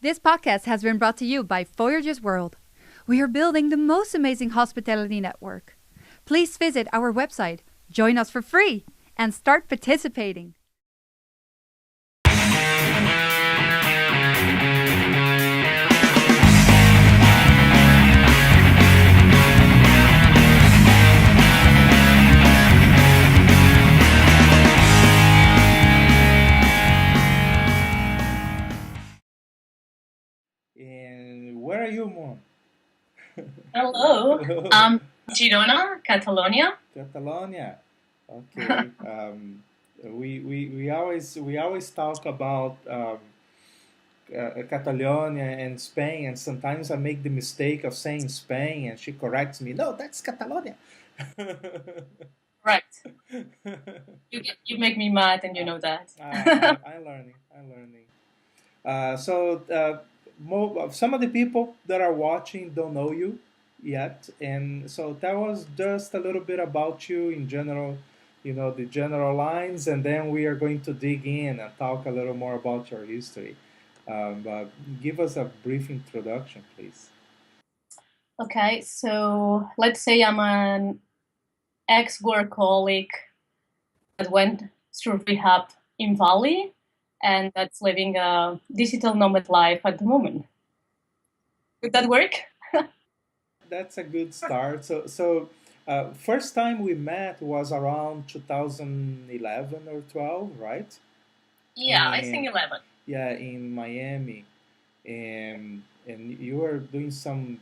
This podcast has been brought to you by Voyager's World. We are building the most amazing hospitality network. Please visit our website, join us for free, and start participating. And where are you, Mun? Hello. Girona, Catalonia. Catalonia. Okay. We always talk about Catalonia and Spain, and sometimes I make the mistake of saying Spain, and she corrects me. No, that's Catalonia. Right. You make me mad, and you know that. I'm learning. Some of the people that are watching don't know you yet, and so that was just a little bit about you in general, the general lines, and then we are going to dig in and talk a little more about your history. But give us a brief introduction, please. Okay, so let's say I'm an ex-workaholic that went through rehab in Bali, and that's living a digital nomad life at the moment. Would that work? That's a good start. So first time we met was around 2011 or 12, right? Yeah, I think 11. Yeah, in Miami, and you were doing some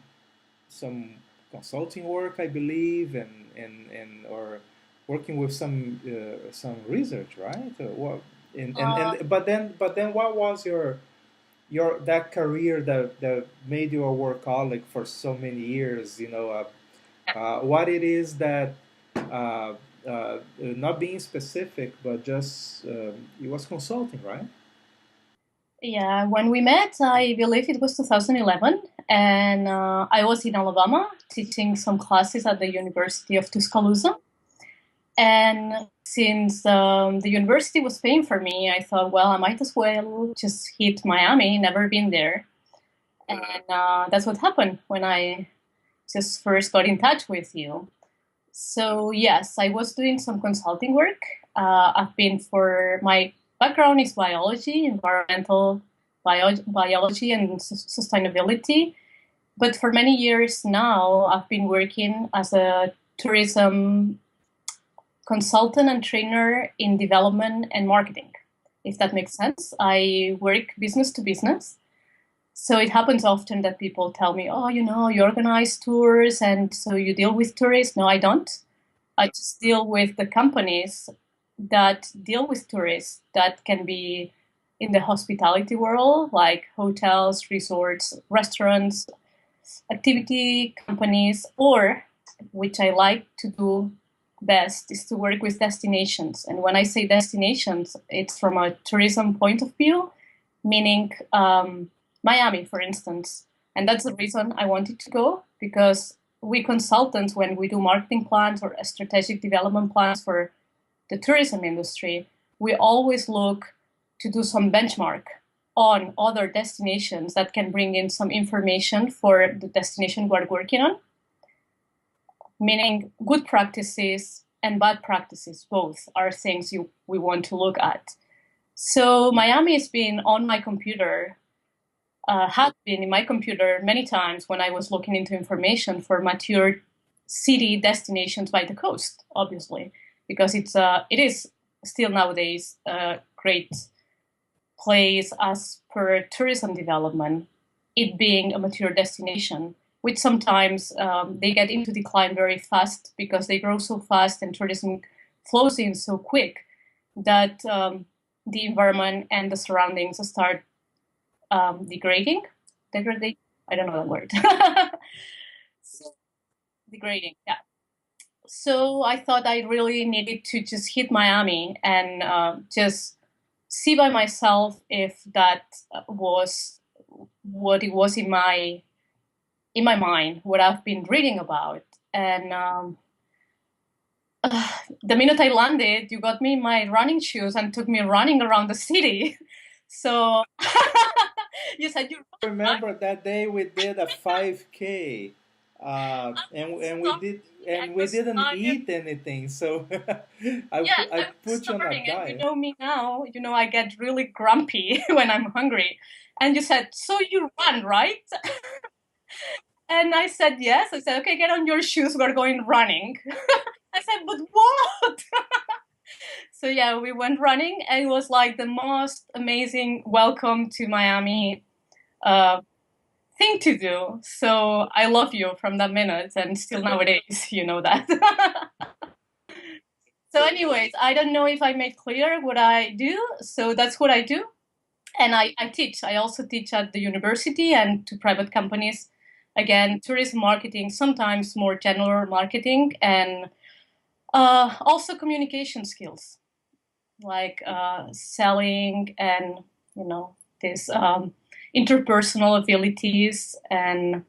consulting work, I believe, and or working with some research, right? What and but then what was your that career that made you a workaholic for so many years? What it is that not being specific, but just it was consulting, right? Yeah, when we met, I believe it was 2011, and I was in Alabama teaching some classes at the University of Tuscaloosa. And since the university was paying for me, I thought, well, I might as well just hit Miami, never been there. And that's what happened when I just first got in touch with you. So yes, I was doing some consulting work. My background is biology, environmental biology and sustainability. But for many years now, I've been working as a tourism consultant and trainer in development and marketing, if that makes sense. I work business to business. So it happens often that people tell me, oh, you organize tours and so you deal with tourists. No, I don't. I just deal with the companies that deal with tourists that can be in the hospitality world, like hotels, resorts, restaurants, activity companies, or which I like to do best is to work with destinations. And when I say destinations, it's from a tourism point of view, meaning Miami, for instance. And that's the reason I wanted to go, because we consultants, when we do marketing plans or strategic development plans for the tourism industry, we always look to do some benchmark on other destinations that can bring in some information for the destination we're working on, meaning good practices and bad practices, both are things we want to look at. So Miami has been on my computer, had been in my computer many times when I was looking into information for mature city destinations by the coast, obviously, because it is still nowadays a great place as per tourism development, it being a mature destination, which sometimes they get into decline very fast because they grow so fast and tourism flows in so quick that the environment and the surroundings start degrading. I don't know that word. Degrading, yeah. So I thought I really needed to just hit Miami and just see by myself if that was what it was in my mind, what I've been reading about. And the minute I landed, you got me my running shoes and took me running around the city. So You said you I run, right? remember that day we did a 5K, I was and we did hungry. I and we was didn't tired. eat anything, so Yeah, I I was put you on a starving, and you diet. know me now. You know I get really grumpy when I'm hungry. And you said, "So you run, right?" And I said, "Yes." I said, "Okay, get on your shoes. We're going running." I said, "But what?" So yeah, we went running, and it was like the most amazing welcome to Miami uh, thing to do. So I love you from that minute, and still nowadays, you know that. So, anyways, I don't know if I made clear what I do. So that's what I do, and I teach. I also teach at the university and to private companies. Again, tourism marketing, sometimes more general marketing, and also communication skills like selling and this interpersonal abilities and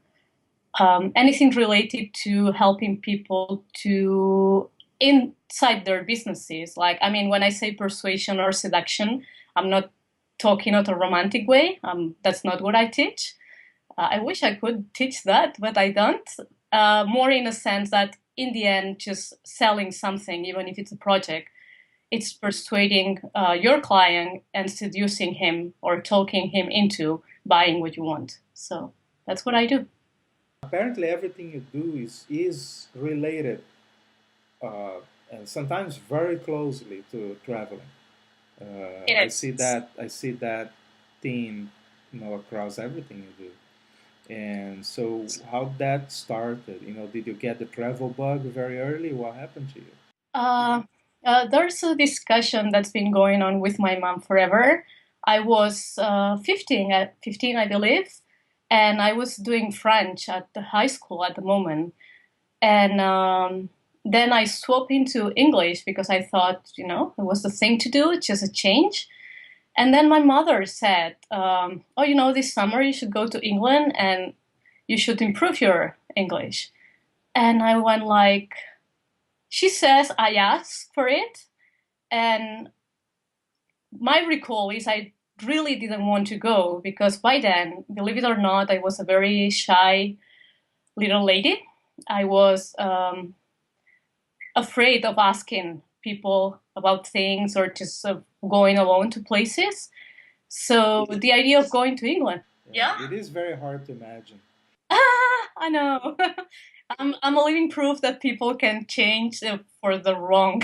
anything related to helping people to inside their businesses. Like, I mean, when I say persuasion or seduction, I'm not talking in a romantic way. That's not what I teach. I wish I could teach that, but I don't. More in a sense that in the end, just selling something, even if it's a project, it's persuading your client and seducing him or talking him into buying what you want. So that's what I do. Apparently, everything you do is related, and sometimes very closely to traveling. It is. I see that theme, across everything you do. And so, how that started? Did you get the travel bug very early? What happened to you? Uh, there's a discussion that's been going on with my mom forever. I was 15, I believe, and I was doing French at the high school at the moment. And then I swapped into English because I thought, it was the thing to do, just a change. And then my mother said, "Oh, this summer you should go to England and you should improve your English." And I went like, she says I asked for it, and my recall is I really didn't want to go because by then, believe it or not, I was a very shy little lady. I was afraid of asking people about things or just going alone to places. So the idea of going to England, yeah, Yeah, it is very hard to imagine. I know. I'm a living proof that people can change for the wrong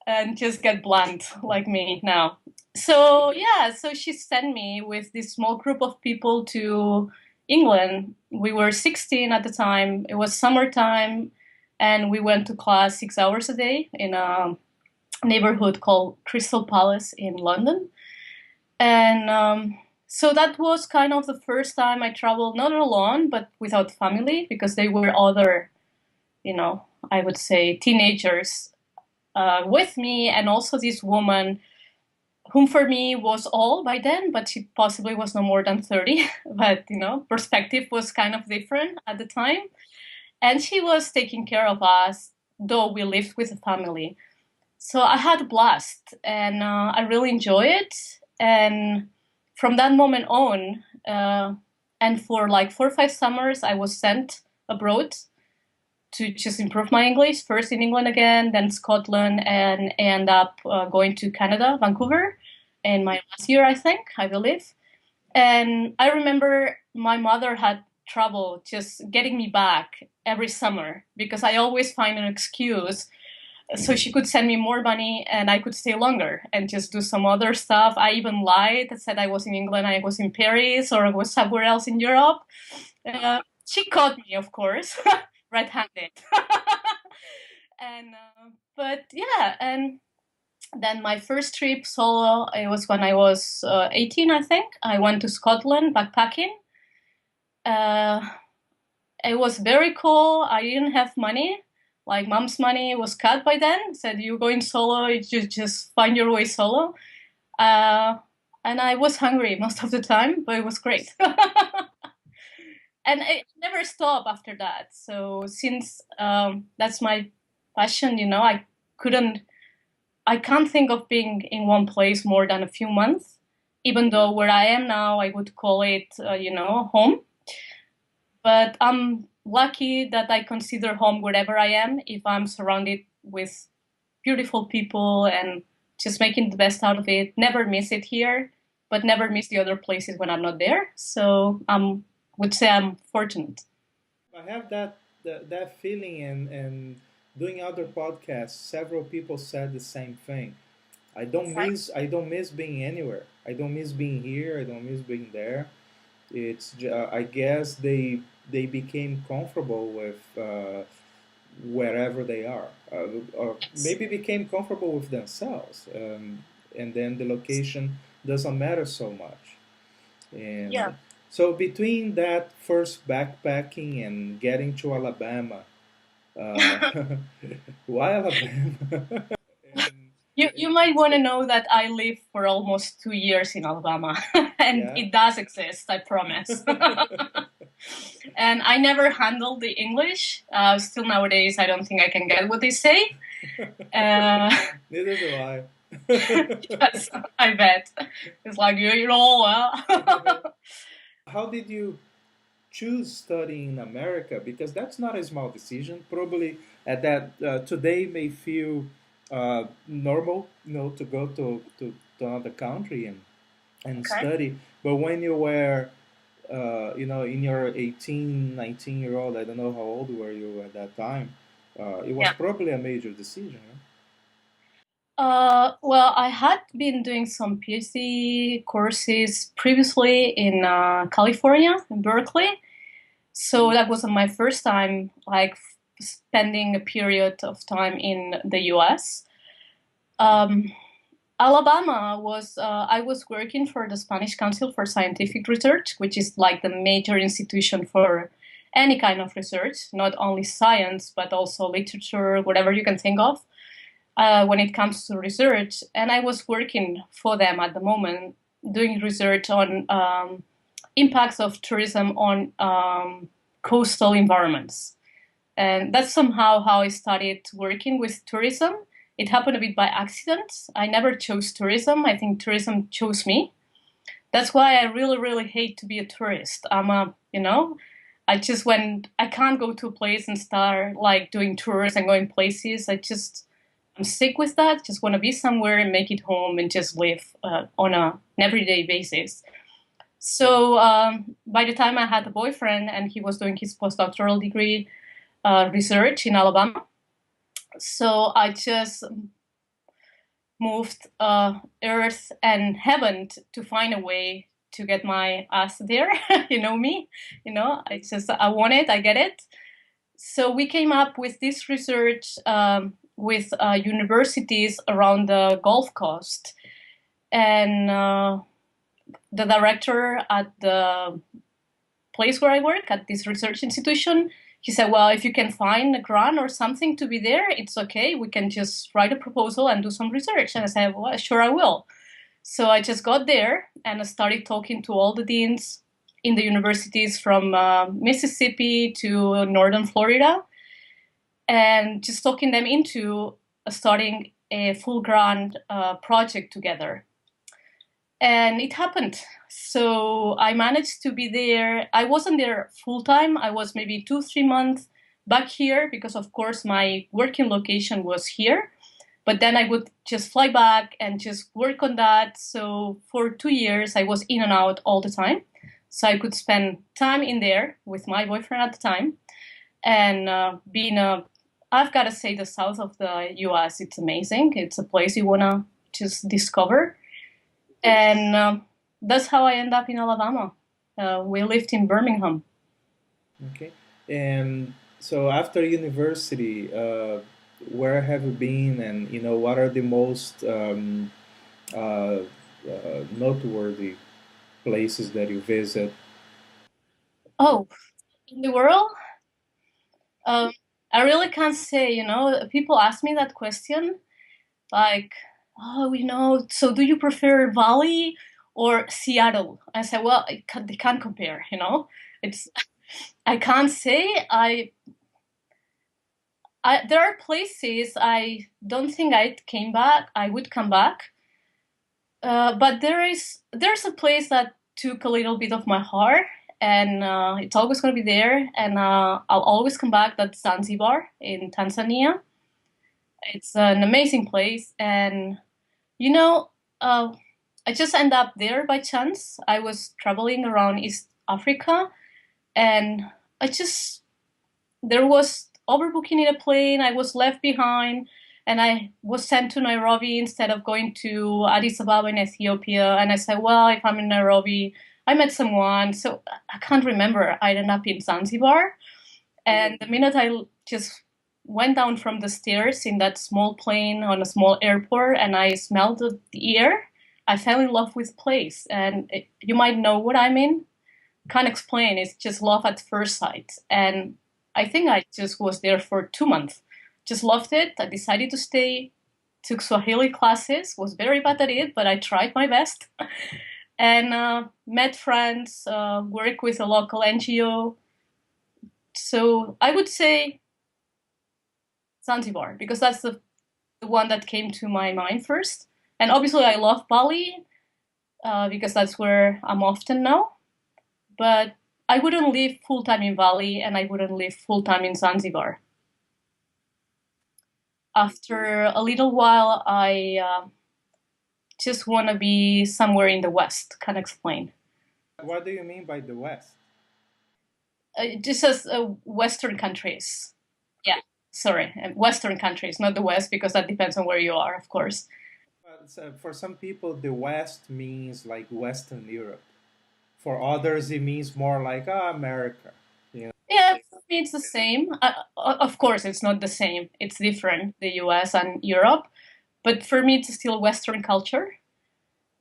and just get blunt like me now. So yeah, so she sent me with this small group of people to England. We were 16 at the time. It was summertime, and we went to class 6 hours a day in a neighborhood called Crystal Palace in London. And so that was kind of the first time I traveled, not alone, but without family, because they were other, I would say teenagers with me, and also this woman, whom for me was old by then, but she possibly was no more than 30. But, perspective was kind of different at the time. And she was taking care of us, though we lived with a family. So I had a blast, and I really enjoy it. And from that moment on, and for like 4 or 5 summers, I was sent abroad to just improve my English. First in England again, then Scotland, and end up going to Canada, Vancouver, in my last year, I think, I believe. And I remember my mother had trouble just getting me back every summer because I always find an excuse so she could send me more money and I could stay longer and just do some other stuff. I even lied and said I was in England, I was in Paris, or I was somewhere else in Europe. She caught me, of course, red-handed. And but yeah, and then my first trip solo, it was when I was 18, I think. I went to Scotland backpacking. Uh, it was very cool. I didn't have money. Like mom's money was cut by then. Said you're going solo, you just find your way solo. Uh, and I was hungry most of the time, but it was great. And it never stopped after that. So since that's my passion, I couldn't, I can't think of being in one place more than a few months even though where I am now, I would call it, home. But I'm lucky that I consider home wherever I am, if I'm surrounded with beautiful people and just making the best out of it. Never miss it here, but never miss the other places when I'm not there. So would say I'm fortunate. I have that feeling, and doing other podcasts, several people said the same thing. I don't miss being anywhere. I don't miss being here. I don't miss being there. I guess they became comfortable with wherever they are, or maybe became comfortable with themselves, and then the location doesn't matter so much. Yeah. And so between that first backpacking and getting to Alabama, uh, why Alabama? and, You might want to know that I lived for almost 2 years in Alabama, and yeah. it does exist, I promise. And I never handled the English. Still nowadays, I don't think I can get what they say. Neither do I. Yes, I bet. It's like, well. How did you choose studying in America? Because that's not a small decision. Probably at that today may feel normal, to go to another country and Okay. study. But when you were, in your 18, 19-year-old, I don't know how old were you at that time, it was Yeah. probably a major decision, right? Well, I had been doing some PhD courses previously in California, in Berkeley. So that was my first time, like, spending a period of time in the US. Alabama was, I was working for the Spanish Council for Scientific Research, which is like the major institution for any kind of research, not only science, but also literature, whatever you can think of, when it comes to research. And I was working for them at the moment, doing research on impacts of tourism on coastal environments. And that's somehow how I started working with tourism. It happened a bit by accident. I never chose tourism. I think tourism chose me. That's why I really, really hate to be a tourist. I just I can't go to a place and start like doing tours and going places. I'm sick with that. Just want to be somewhere and make it home and just live on an everyday basis. So by the time I had a boyfriend and he was doing his postdoctoral degree research in Alabama, so I just moved earth and heaven to find a way to get my ass there. You know me, I want it, I get it. So we came up with this research with universities around the Gulf Coast, and the director at the place where I work, at this research institution, he said, well, if you can find a grant or something to be there, it's okay. We can just write a proposal and do some research. And I said, well, sure, I will. So I just got there and I started talking to all the deans in the universities from Mississippi to northern Florida, and just talking them into starting a full grant project together. And it happened. So I managed to be there. I wasn't there full time. I was maybe 2-3 months back here because, of course, my working location was here. But then I would just fly back and just work on that. So for 2 years, I was in and out all the time. So I could spend time in there with my boyfriend at the time. And I've got to say, the south of the US, it's amazing. It's a place you want to just discover. And that's how I ended up in Alabama. We lived in Birmingham. Okay. And so after university, where have you been, and what are the most uh, noteworthy places that you visit? Oh, in the world? I really can't say, people ask me that question, like, oh, so do you prefer Bali or Seattle? I say, well, they can't compare, It's, I can't say. There are places I don't think I would come back. But there's a place that took a little bit of my heart, and it's always going to be there, and I'll always come back. That's Zanzibar in Tanzania. It's an amazing place, and you know, uh, I just end up there by chance. I was traveling around East Africa, and I just there was overbooking in a plane. I was left behind, and I was sent to Nairobi instead of going to Addis Ababa in Ethiopia. And I said, well, if I'm in Nairobi, I met someone. So I can't remember. I ended up in Zanzibar. And the minute I just went down from the stairs in that small plane on a small airport and I smelled the air, I fell in love with place. And you might know what I mean. Can't explain. It's just love at first sight. And I think I just was there for 2 months. Just loved it. I decided to stay. Took Swahili classes. Was very bad at it, but I tried my best. And met friends. Worked with a local NGO. So I would say Zanzibar because that's the one that came to my mind first. And obviously, I love Bali because that's where I'm often now. But I wouldn't live full time in Bali and I wouldn't live full time in Zanzibar. After a little while, I just want to be somewhere in the West. Can't explain. What do you mean by the West? Just as Western countries. Yeah, sorry, Western countries, not the West, because that depends on where you are, of course. So for some people, the West means like Western Europe. For others, it means more like America. You know. Yeah, for me it's the same. Of course, it's not the same. It's different, the US and Europe. But for me, it's still Western culture.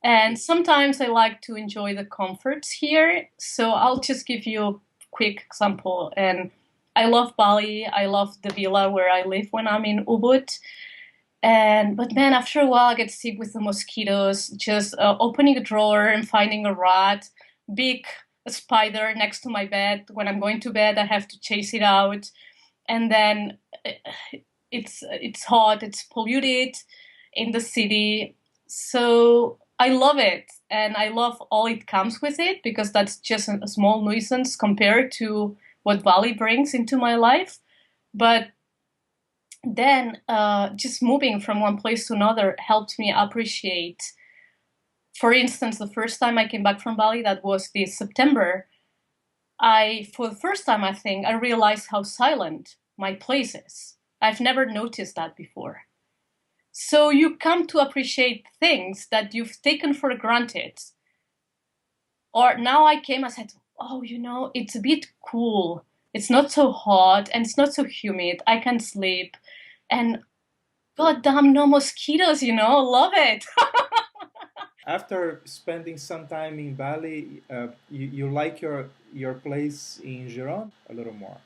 And sometimes I like to enjoy the comforts here. So I'll just give you a quick example. And I love Bali. I love the villa where I live when I'm in Ubud. And but man, after a while, I get sick with the mosquitoes. Just opening a drawer and finding a rat, big spider next to my bed. When I'm going to bed, I have to chase it out, and then it's hot. It's polluted in the city, so I love it, and I love all it comes with it because that's just a small nuisance compared to what Bali brings into my life. But then just moving from one place to another helped me appreciate, for instance, the first time I came back from Bali, that was this September, for the first time, I think, I realized how silent my place is. I've never noticed that before. So you come to appreciate things that you've taken for granted. Or now I came, I said, oh, it's a bit cool. It's not so hot and it's not so humid. I can sleep. And god damn, no mosquitoes, love it. After spending some time in Bali, you like your place in Girona a little more.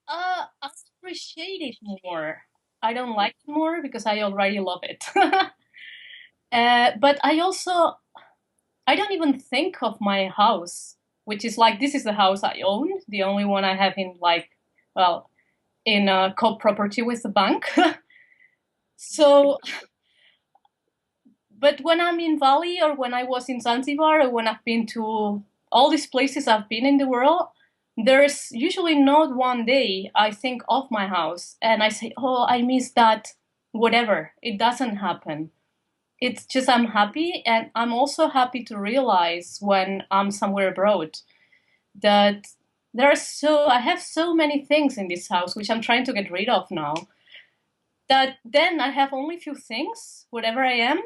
I appreciate it more. I don't like it more because I already love it. But I don't even think of my house, which is like, this is the house I own, the only one I have in well, in a co-property with the bank. So, but when I'm in Bali or when I was in Zanzibar or when I've been to all these places I've been in the world, there's usually not one day I think of my house and I say, oh, I miss that, whatever. It doesn't happen. It's just I'm happy, and I'm also happy to realize when I'm somewhere abroad that I have so many things in this house which I'm trying to get rid of now, that then I have only few things, whatever I am.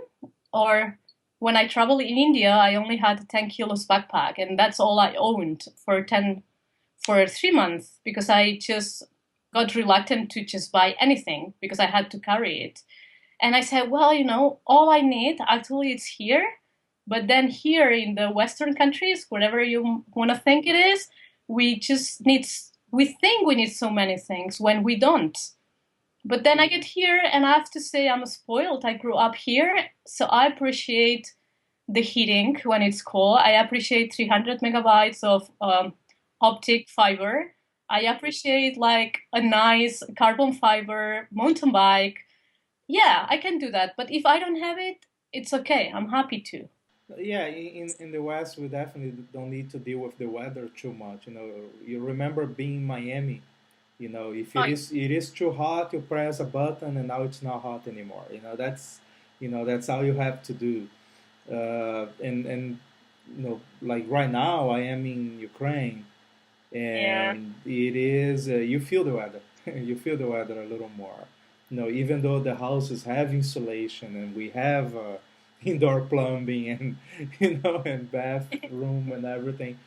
Or when I traveled in India, I only had a 10 kilos backpack, and that's all I owned for 3 months because I just got reluctant to just buy anything because I had to carry it. And I said, well, all I need actually is here. But then here in the Western countries, whatever you want to think it is, we think we need so many things when we don't. But then I get here and I have to say I'm spoiled. I grew up here, so I appreciate the heating when it's cold. I appreciate 300 megabytes of optic fiber. I appreciate like a nice carbon fiber mountain bike. Yeah, I can do that. But if I don't have it, it's okay. I'm happy to. Yeah, in the West, we definitely don't need to deal with the weather too much. You remember being in Miami. If Oh, it is too hot, you press a button and now it's not hot anymore. That's all you have to do. And like right now, I am in Ukraine, yeah. and it is you feel the weather. You feel the weather a little more. Even though the houses have insulation and we have indoor plumbing and and bathroom and everything,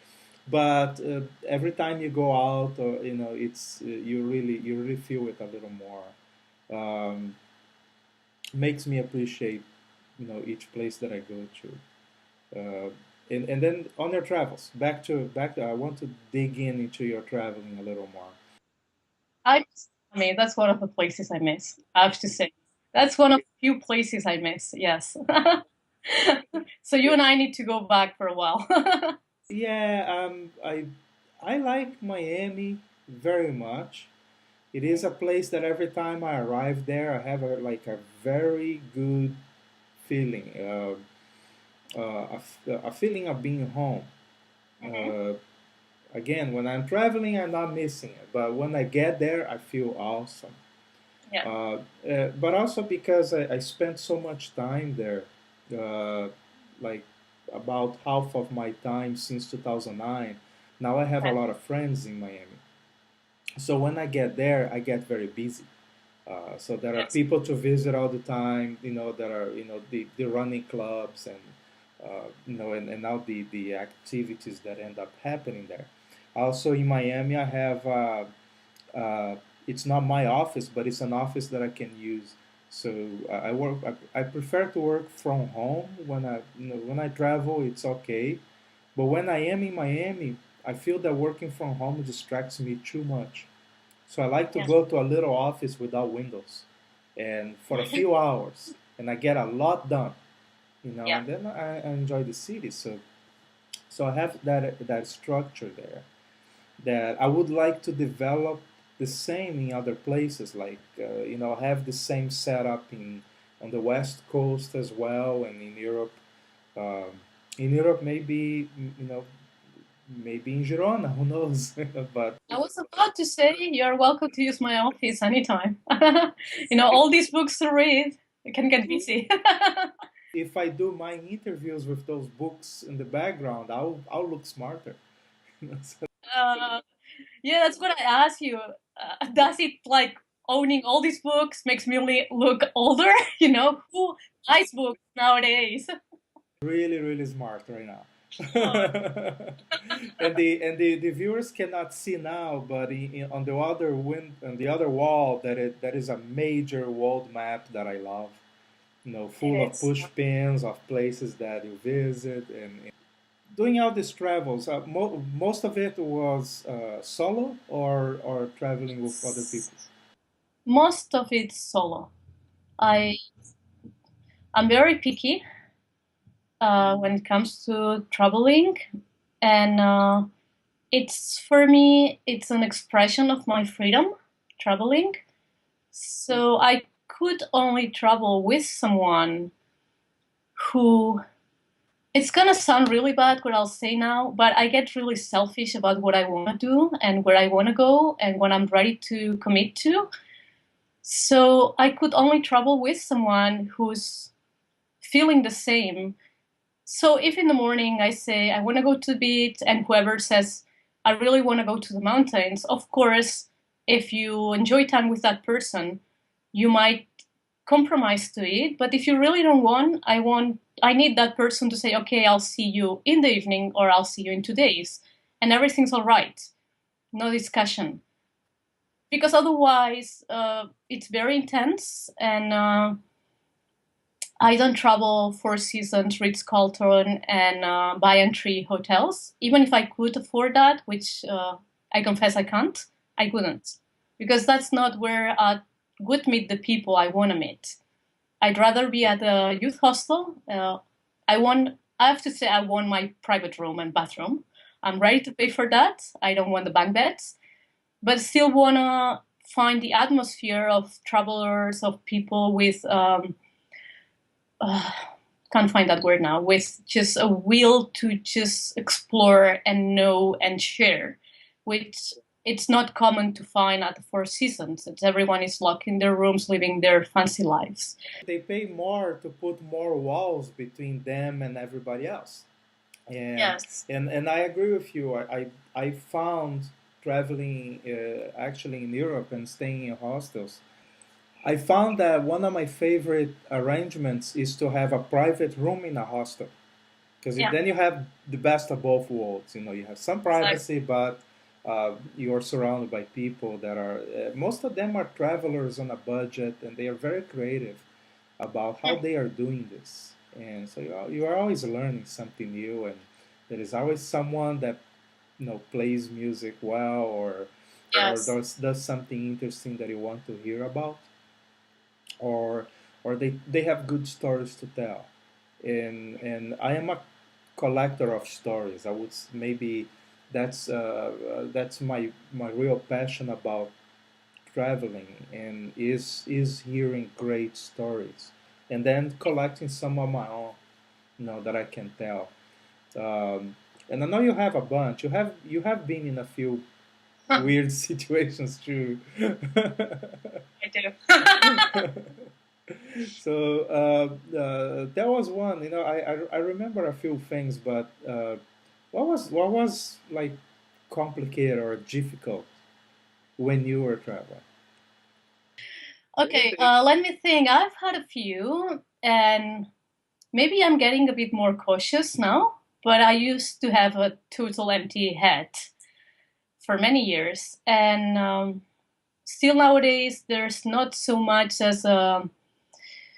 but every time you go out, or it's you really feel it a little more. Um, Makes me appreciate each place that I go to. And then on your travels, back to I want to dig into your traveling a little more. I mean, that's one of the places I miss. I have to say, that's one of the few places I miss. Yes. So you and I need to go back for a while. Yeah, I like Miami very much. It is a place that every time I arrive there, I have a very good feeling, a feeling of being home. Hmm. Uh, Again, when I'm traveling, I'm not missing it, but when I get there, I feel awesome. Yeah. But also because I spent so much time there, uh, like about half of my time since 2009. Now I have a lot of friends in Miami. So when I get there, I get very busy. So there are Yes. people to visit all the time. There are the running clubs and and now the activities that end up happening there. Also in Miami, I have it's not my office, but it's an office that I can use. So I work. I prefer to work from home when I travel. It's okay, but when I am in Miami, I feel that working from home distracts me too much. So I like to Yeah. go to a little office without windows, and for a few hours, and I get a lot done. Yeah. And then I enjoy the city. So I have that structure there that I would like to develop the same in other places, like have the same setup in on the West Coast as well, and in Europe. Um, in Europe, maybe in Girona, who knows? But I was about to say you're welcome to use my office anytime. All these books to read, it can get busy. if I do my interviews with those books in the background, I'll look smarter. So uh, yeah, that's what I asked you. Does it like owning all these books makes me look older? Who buys books nowadays? really, really smart right now. Uh, And the viewers cannot see now, but on the other wall, that is a major world map that I love. it Full of is. push pins of places that you visit, and doing all these travels. Most of it was solo or traveling with other people. Most of it's solo. I I'm very picky when it comes to traveling, and it's for me it's an expression of my freedom traveling. So I could only travel with someone who, it's gonna sound really bad what I'll say now, but I get really selfish about what I want to do and where I want to go and what I'm ready to commit to. So I could only travel with someone who's feeling the same. So if in the morning I say I want to go to the beach and whoever says I really want to go to the mountains, of course, if you enjoy time with that person, you might compromise to it. But if you really don't I need that person to say, okay, I'll see you in the evening or I'll see you in 2 days, and everything's all right. No discussion. Because otherwise, it's very intense, and I don't travel Four Seasons, Ritz-Carlton, and buy entry hotels. Even if I could afford that, which I confess I can't, I couldn't, because that's not where I would meet the people I want to meet. I'd rather be at a youth hostel. I have to say, I want my private room and bathroom. I'm ready to pay for that. I don't want the bank beds, but still wanna find the atmosphere of travelers, of people with uh, can't find that word now, with just a will to just explore and know and share, which it's not common to find at the Four Seasons. It's everyone is locked in their rooms living their fancy lives. They pay more to put more walls between them and everybody else. And Yes. and I agree with you. I found traveling actually in Europe and staying in hostels. I found that one of my favorite arrangements is to have a private room in a hostel because Yeah. then you have the best of both worlds. You know, you have some privacy, but you're surrounded by people that are most of them are travelers on a budget, and they are very creative about how they are doing this. And so you are always learning something new, and there is always someone that plays music well, or Yes. does something interesting that you want to hear about, or they have good stories to tell. And I am a collector of stories. I would maybe that's my real passion about traveling, and is hearing great stories and then collecting some of my own, that I can tell. And I know you have a bunch. You have been in a few weird situations too. I do. So there was one. I remember a few things, but what was like complicated or difficult when you were traveling? Okay, let me think. I've had a few, and maybe I'm getting a bit more cautious now, but I used to have a total empty head for many years. And still nowadays, there's not so much as a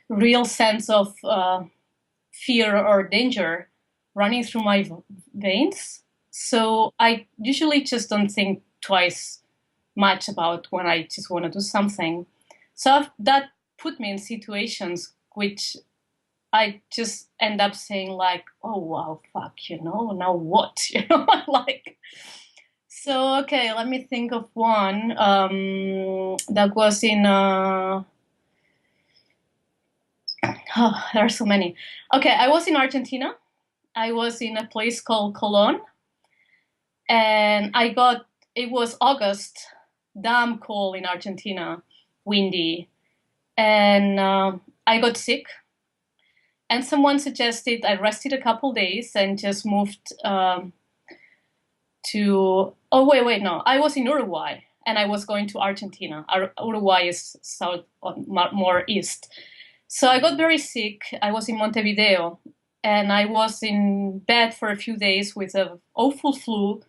real sense of fear or danger running through my veins. So I usually just don't think twice much about when I just want to do something. So that put me in situations which I just end up saying like, oh, wow, fuck, now what? Like, so, okay, let me think of one that was in, there are so many. Okay, I was in Argentina. I was in a place called Colón, and it was August, damn cold in Argentina, windy, and I got sick. And someone suggested I rested a couple days and just moved to. Oh wait, no! I was in Uruguay and I was going to Argentina. Uruguay is south, more east. So I got very sick. I was in Montevideo, and I was in bed for a few days with an awful flu.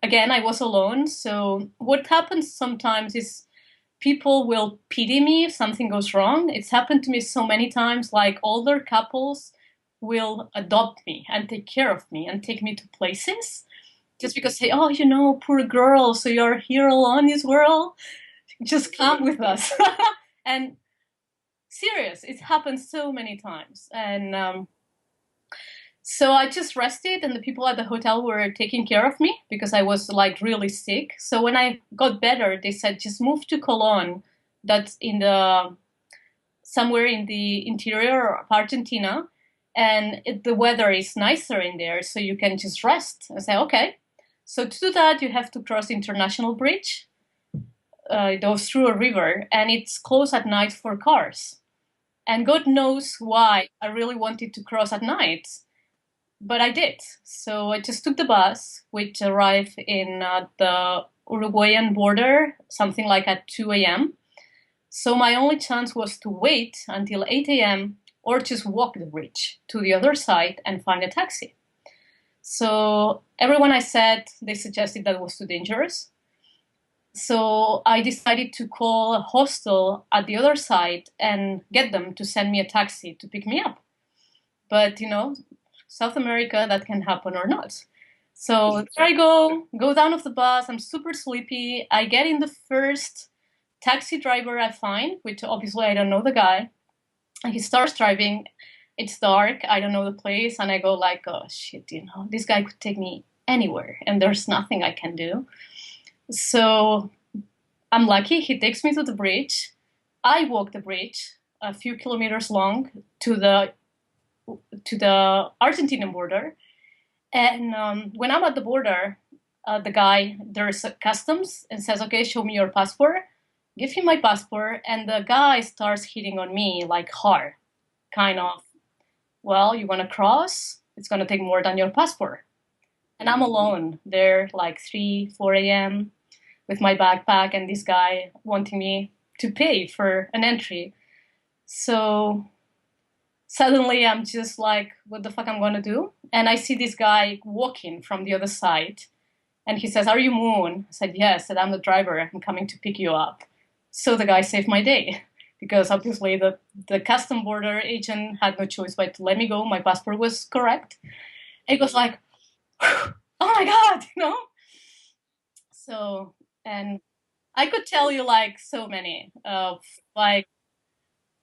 Again, I was alone. So what happens sometimes is people will pity me if something goes wrong. It's happened to me so many times, like older couples will adopt me and take care of me and take me to places just because say, oh, poor girl, so you're here alone in this world, just come with us. And serious, it happens so many times. And so I just rested, and the people at the hotel were taking care of me because I was like really sick. So when I got better, they said, just move to Colón. That's somewhere in the interior of Argentina. And the weather is nicer in there, so you can just rest. I say, okay. So to do that, you have to cross International Bridge. It goes through a river, and it's closed at night for cars. And God knows why I really wanted to cross at night. But I did. So I just took the bus, which arrived in the Uruguayan border, something like at 2 a.m. So my only chance was to wait until 8 a.m. or just walk the bridge to the other side and find a taxi. So everyone I said, they suggested that was too dangerous. So I decided to call a hostel at the other side and get them to send me a taxi to pick me up. But, South America, that can happen or not. So there I go down off the bus. I'm super sleepy. I get in the first taxi driver I find, which obviously I don't know the guy. And he starts driving. It's dark. I don't know the place. And I go like, oh, shit, this guy could take me anywhere. And there's nothing I can do. So I'm lucky. He takes me to the bridge. I walk the bridge a few kilometers long to the to the Argentinian border. And when I'm at the border, the guy, there's customs and says, okay, show me your passport. Give him my passport. And the guy starts hitting on me like hard, kind of, well, you want to cross? It's going to take more than your passport. And I'm alone there, like 3, 4 a.m. with my backpack and this guy wanting me to pay for an entry. So suddenly I'm just like, what the fuck I'm going to do? And I see this guy walking from the other side. And he says, are you Moon? I said, yes. I said, I'm the driver. I'm coming to pick you up. So the guy saved my day because obviously the custom border agent had no choice but to let me go. My passport was correct. It was like, oh my God, you know? So, and I could tell you like so many of like,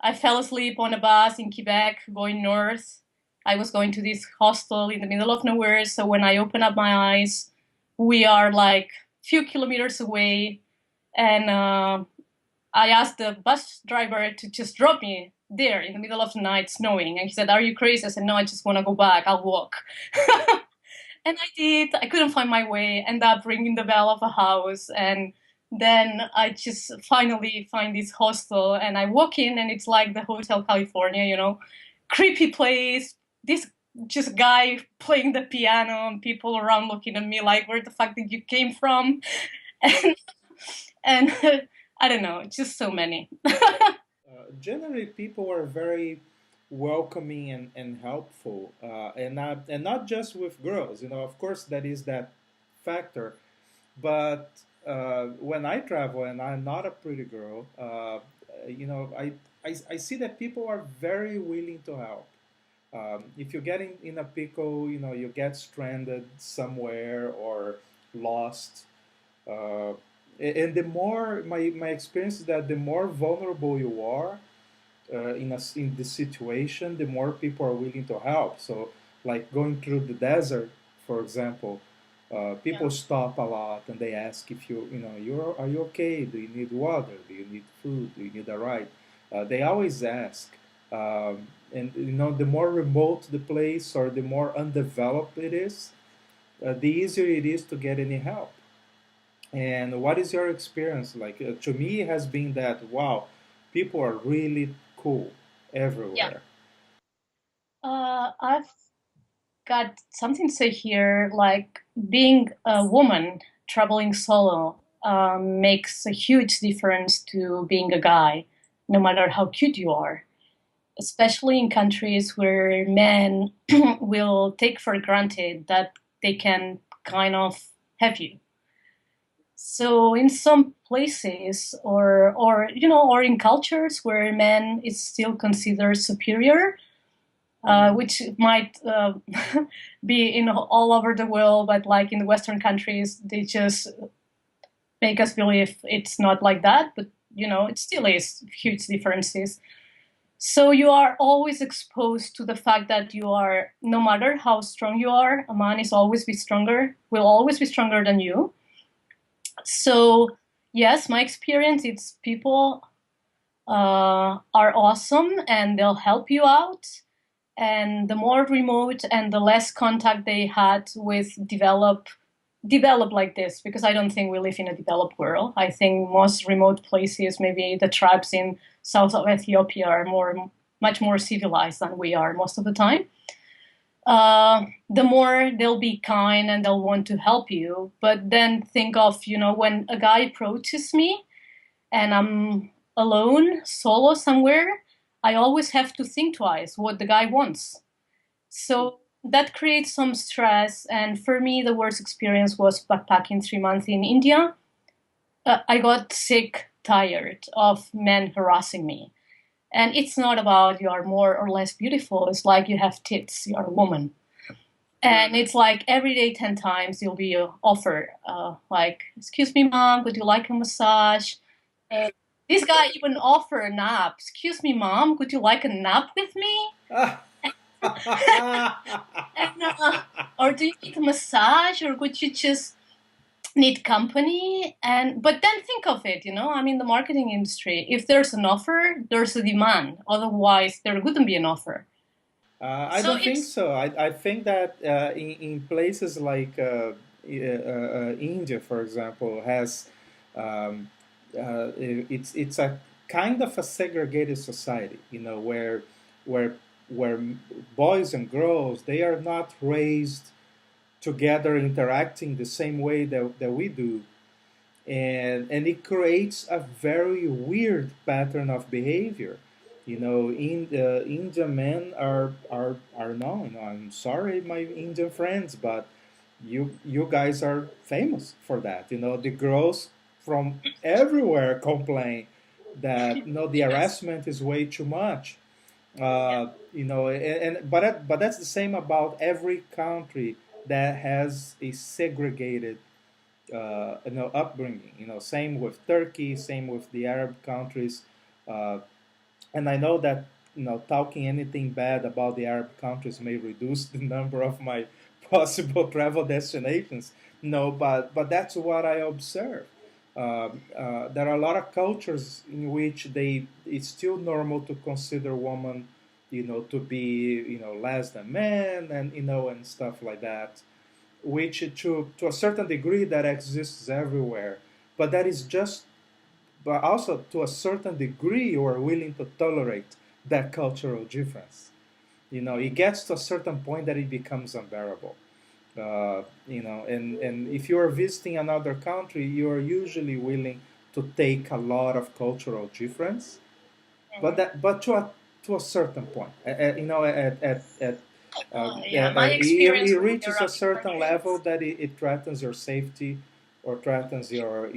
I fell asleep on a bus in Quebec going north. I was going to this hostel in the middle of nowhere. So when I open up my eyes, we are like a few kilometers away. And I asked the bus driver to just drop me there in the middle of the night, snowing. And he said, are you crazy? I said, no, I just want to go back. I'll walk. And I did. I couldn't find my way. Ended up ringing the bell of a house. And then I just finally find this hostel. And I walk in and it's like the Hotel California, you know, creepy place. This just guy playing the piano and people around looking at me like, where the fuck did you came from? And I don't know, just so many. Generally, people are very welcoming and helpful, and not just with girls. You know, of course, that is that factor. But when I travel and I'm not a pretty girl, you know, I see that people are very willing to help. If you get in a pickle, you know, you get stranded somewhere or lost. Uh, and the more my experience is that the more vulnerable you are in this situation, the more people are willing to help. So, like going through the desert, for example, Yeah. people stop a lot and they ask if you know are you okay? Do you need water? Do you need food? Do you need a ride? They always ask. And you know, the more remote the place or the more undeveloped it is, the easier it is to get any help. And what is your experience like? To me, it has been that wow, people are really cool Yeah. everywhere. I've got something to say here. Like being a woman traveling solo makes a huge difference to being a guy, no matter how cute you are. Especially in countries where men will take for granted that they can kind of have you. So in some places, or you know, or in cultures where men is still considered superior, which might be in all over the world, but like in the Western countries, they just make us believe it's not like that. But you know, it still is huge differences. So you are always exposed to the fact that you are, no matter how strong you are, a man is always be stronger, will always be stronger than you. So yes, my experience, it's people are awesome and they'll help you out. And the more remote and the less contact they had with develop like this, because I don't think we live in a developed world. I think most remote places, maybe the tribes in south of Ethiopia, are much more civilized than we are most of the time. The more they'll be kind and they'll want to help you. But then think of, you know, when a guy approaches me and I'm alone, solo somewhere, I always have to think twice what the guy wants. So that creates some stress. And for me, the worst experience was backpacking 3 months in India. I got sick, tired of men harassing me. And it's not about you are more or less beautiful. It's like you have tits, you're a woman. And it's like every day, 10 times, you'll be offered, like, excuse me, mom, would you like a massage? Uh, this guy even offered a nap. Excuse me, mom, would you like a nap with me? And, or do you need a massage, or would you just need company? And but then think of it, you know, I mean, the marketing industry. If there's an offer, there's a demand. Otherwise, there wouldn't be an offer. I So don't think it's so. I think that in places like India, for example, has um, it's a kind of a segregated society, where where boys and girls, they are not raised together interacting the same way that we do, and it creates a very weird pattern of behavior. In the Indian men are known. I'm sorry, my Indian friends, but you guys are famous for that. The girls from everywhere complain that the yes, harassment is way too much. yeah, But that's the same about every country that has a segregated upbringing. Same with Turkey, same with the Arab countries. Uh, and I know that talking anything bad about the Arab countries may reduce the number of my possible travel destinations. No, but that's what I observe. There are a lot of cultures in which it's still normal to consider women, to be less than men, and and stuff like that, which to a certain degree that exists everywhere, but that is just but also to a certain degree you are willing to tolerate that cultural difference. It gets to a certain point that it becomes unbearable. And if you are visiting another country, you are usually willing to take a lot of cultural difference, mhm. but to a certain point, Yeah. My experience it with the reaches a Arabic certain level countries. that it threatens your safety, or threatens your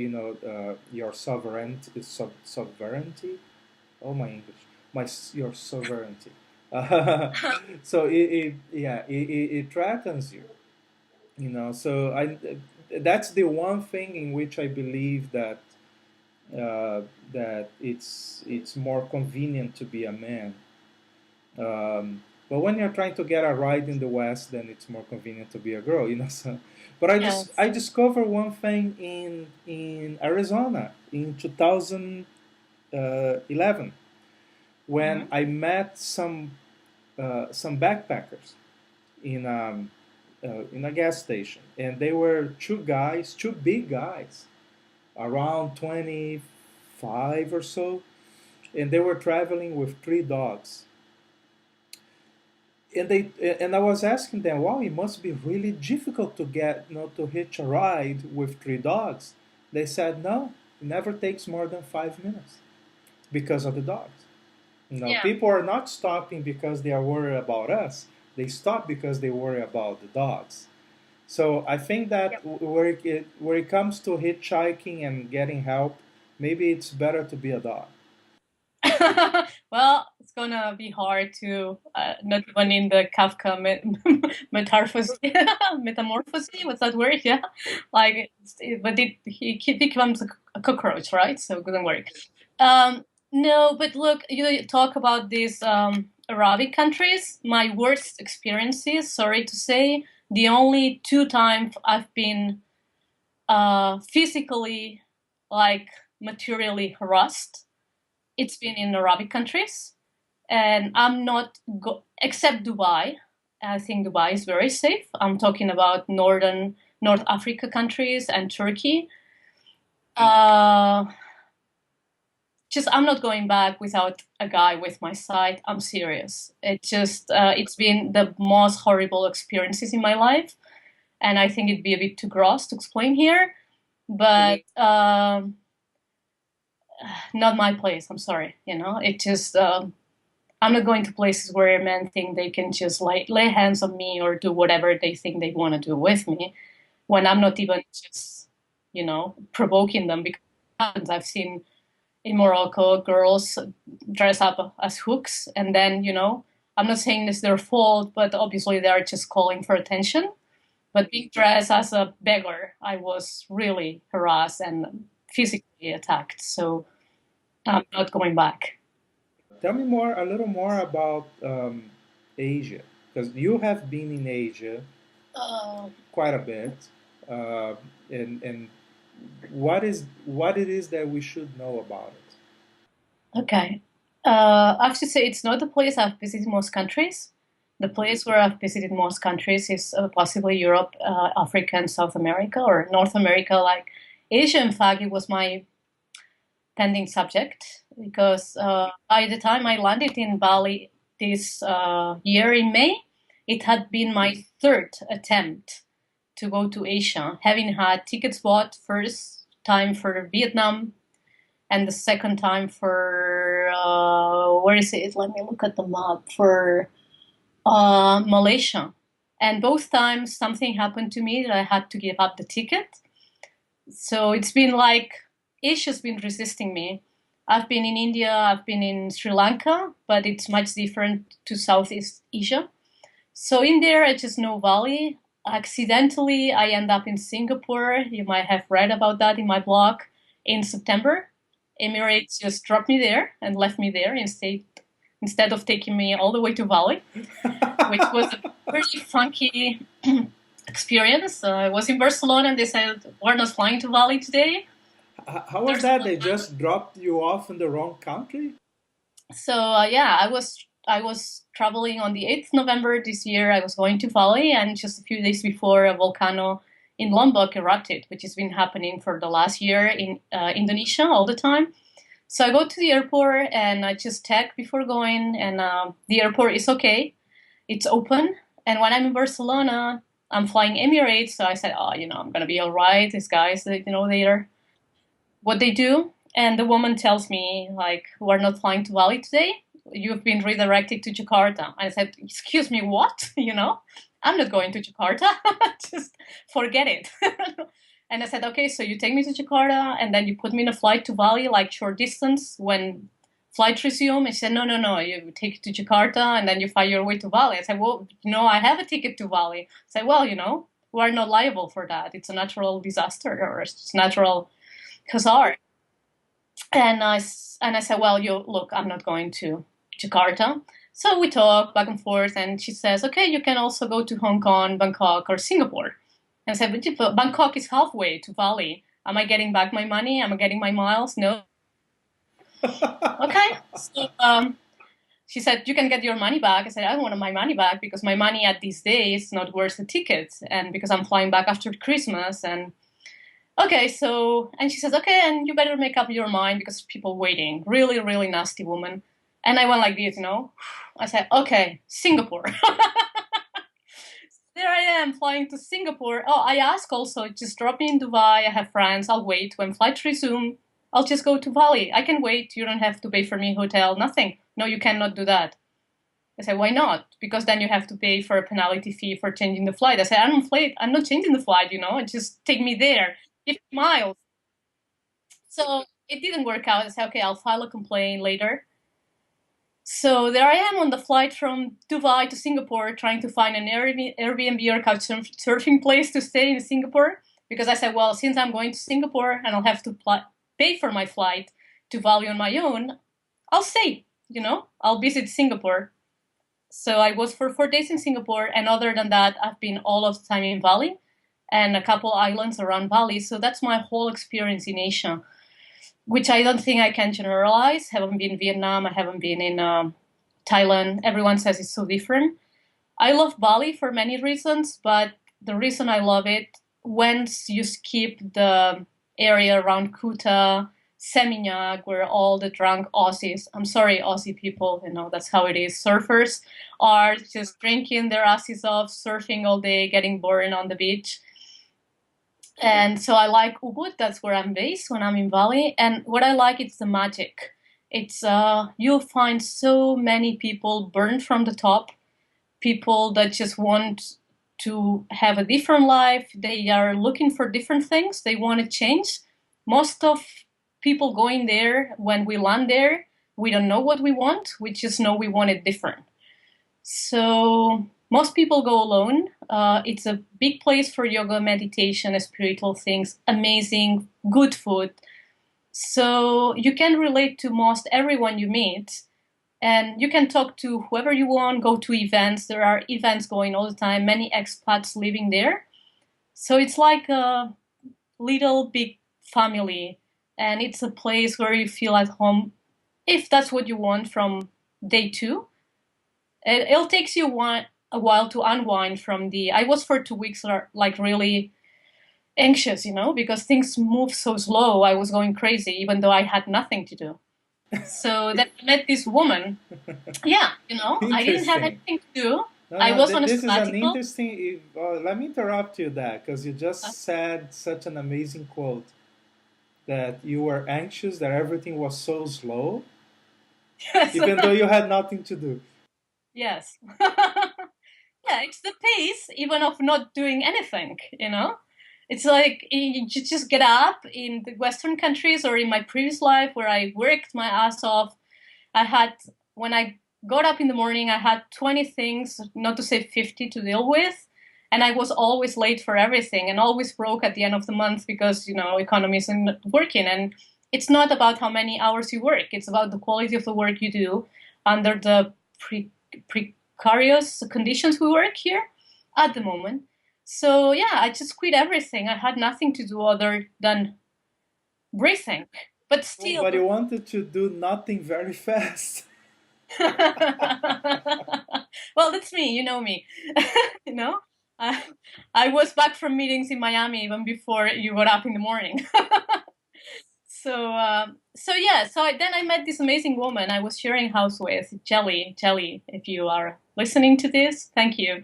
sovereignty. Oh, my English, your sovereignty. So it threatens you. So that's the one thing in which I believe uh, that it's more convenient to be a man. But when you're trying to get a ride in the West, then it's more convenient to be a girl. So, but I Yes. discovered one thing in Arizona in 2011, when Hmm. I met some backpackers in a gas station, and they were two big guys, around 25 or so, and they were traveling with three dogs. And I was asking them, wow, it must be really difficult to get, to hitch a ride with three dogs. They said, no, it never takes more than 5 minutes because of the dogs. Yeah. People are not stopping because they are worried about us. They stop because they worry about the dogs. So I think that where it comes to hitchhiking and getting help, maybe it's better to be a dog. Well, it's gonna be hard to not even in the Kafka metamorphosis. Metamorphosis. What's that word? Yeah, like, but he becomes a cockroach, right? So it couldn't work. No, but look, you talk about these Arabic countries. My worst experiences, sorry to say, the only two times I've been physically, like, materially harassed, it's been in Arabic countries, and I'm not except Dubai. I think Dubai is very safe. I'm talking about North Africa countries and Turkey. Uh, just I'm not going back without a guy with my side. I'm serious. It's been the most horrible experiences in my life, and I think it'd be a bit too gross to explain here. But not my place. I'm sorry. It just I'm not going to places where men think they can just lay hands on me or do whatever they think they want to do with me when I'm not even just provoking them. Because I've seen in Morocco girls dress up as hooks, and then I'm not saying it's their fault, but obviously they are just calling for attention. But being dressed as a beggar, I was really harassed and physically attacked. So I'm not going back. Tell me a little more about Asia, because you have been in Asia Uh, quite a bit, uh, and what it is that we should know about it. okay. I have to say it's not the place I've visited most countries. the place where I've visited most countries is possibly Europe, Africa, and South America, or North America. Like Asia, in fact, it was my pending subject because by the time I landed in Bali this year in May, it had been my third attempt to go to Asia, having had tickets bought first time for Vietnam and the second time for, where is it? Let me look at the map, for Malaysia. And both times something happened to me that I had to give up the ticket. So it's been like Asia's been resisting me. I've been in India, I've been in Sri Lanka, but it's much different to Southeast Asia. So in there, I just know Bali. Accidentally, I end up in Singapore. You might have read about that in my blog in September. Emirates just dropped me there and left me there instead of taking me all the way to Bali, which was a pretty funky experience. I was in Barcelona and they said, we're not flying to Bali today. How was that? They just dropped you off in the wrong country? So yeah, I was traveling on the 8th November this year. I was going to Bali, and just a few days before, a volcano in Lombok erupted, which has been happening for the last year in Indonesia all the time. So I go to the airport and I just check before going, and the airport is okay. It's open. And when I'm in Barcelona, I'm flying Emirates. So I said, I'm going to be all right. These guys, they're what they do. And the woman tells me, like, we're not flying to Bali today. You've been redirected to Jakarta. I said, excuse me, what? I'm not going to Jakarta. Just forget it. And I said, okay, so you take me to Jakarta and then you put me in a flight to Bali, like short distance when flight resume. And she said, no, you take it to Jakarta and then you fly your way to Bali. I said, well, I have a ticket to Bali. I said, well, we're not liable for that. It's a natural disaster or it's natural hazard. And I said, well, look, I'm not going to Jakarta. So we talk back and forth, and she says, okay, you can also go to Hong Kong, Bangkok, or Singapore. And I said, but Bangkok is halfway to Bali. Am I getting back my money? Am I getting my miles? No. Okay. So she said, you can get your money back. I said, I don't want my money back because my money at these days is not worth the ticket, and because I'm flying back after Christmas. And okay, so, and she says, okay, and you better make up your mind because people waiting. Really, really nasty woman. And I went like this, I said, okay, Singapore. There I am flying to Singapore. Oh, I asked also, just drop me in Dubai. I have friends. I'll wait. When flights resume, I'll just go to Bali. I can wait. You don't have to pay for me hotel, nothing. No, you cannot do that. I said, why not? Because then you have to pay for a penalty fee for changing the flight. I said, I'm not changing the flight, just take me there. 50 miles. So it didn't work out. I said, okay, I'll file a complaint later. So there I am on the flight from Dubai to Singapore, trying to find an Airbnb or couchsurfing place to stay in Singapore. Because I said, well, since I'm going to Singapore and I'll have to pay for my flight to Bali on my own, I'll stay, I'll visit Singapore. So I was for 4 days in Singapore. And other than that, I've been all of the time in Bali and a couple islands around Bali. So that's my whole experience in Asia, which I don't think I can generalize. I haven't been in Vietnam. I haven't been in Thailand. Everyone says it's so different. I love Bali for many reasons, but the reason I love it, once you skip the area around Kuta, Seminyak, where all the drunk Aussies, I'm sorry, Aussie people, that's how it is. Surfers are just drinking their asses off, surfing all day, getting bored on the beach. And so I like Ubud. That's where I'm based when I'm in Bali. And what I like is the magic. It's you'll find so many people burned from the top, people that just want to have a different life. They are looking for different things. They want to change. Most of people going there, when we land there, we don't know what we want. We just know we want it different. So most people go alone. It's a big place for yoga, meditation, spiritual things, amazing, good food. So you can relate to most everyone you meet, and you can talk to whoever you want, go to events. There are events going all the time, many expats living there. So it's like a little big family, and it's a place where you feel at home, if that's what you want from day two. It'll take you a while to unwind from I was for 2 weeks like really anxious, because things move so slow. I was going crazy, even though I had nothing to do. So then I met this woman. Yeah, I didn't have anything to do. I was on a this is an sabbatical. interesting. Let me interrupt you there because you just said such an amazing quote that you were anxious that everything was so slow, Yes. even though you had nothing to do. Yes. Yeah, it's the pace even of not doing anything, It's like you just get up in the Western countries or in my previous life where I worked my ass off. When I got up in the morning, I had 20 things, not to say 50, to deal with. And I was always late for everything and always broke at the end of the month because, economy isn't working. And it's not about how many hours you work. It's about the quality of the work you do under the precarious conditions we work here at the moment. So yeah, I just quit everything. I had nothing to do other than breathing. But still. But you wanted to do nothing very fast. Well, that's me. You know me. I was back from meetings in Miami even before you got up in the morning. So then I met this amazing woman I was sharing house with, Jelly, if you are listening to this, thank you.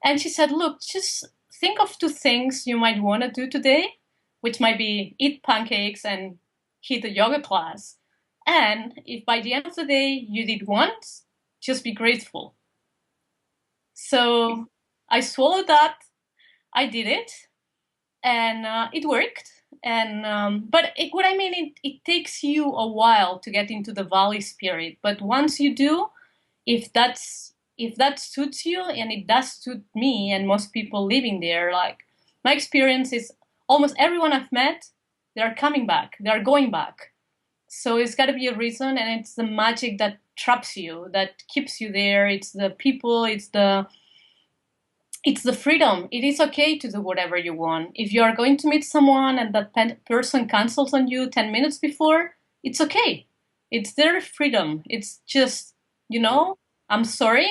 And she said, look, just think of 2 things you might want to do today, which might be eat pancakes and hit a yoga class. And if by the end of the day you did once, just be grateful. So I swallowed that, I did it, and it worked. And but it takes you a while to get into the Bali spirit. But once you do, if that suits you, and it does suit me and most people living there, like my experience is almost everyone I've met, they're coming back, they're going back. So it's got to be a reason, and it's the magic that traps you, that keeps you there. It's the people, it's the freedom. It is okay to do whatever you want. If you are going to meet someone and that person cancels on you 10 minutes before, it's okay. It's their freedom. It's just, I'm sorry.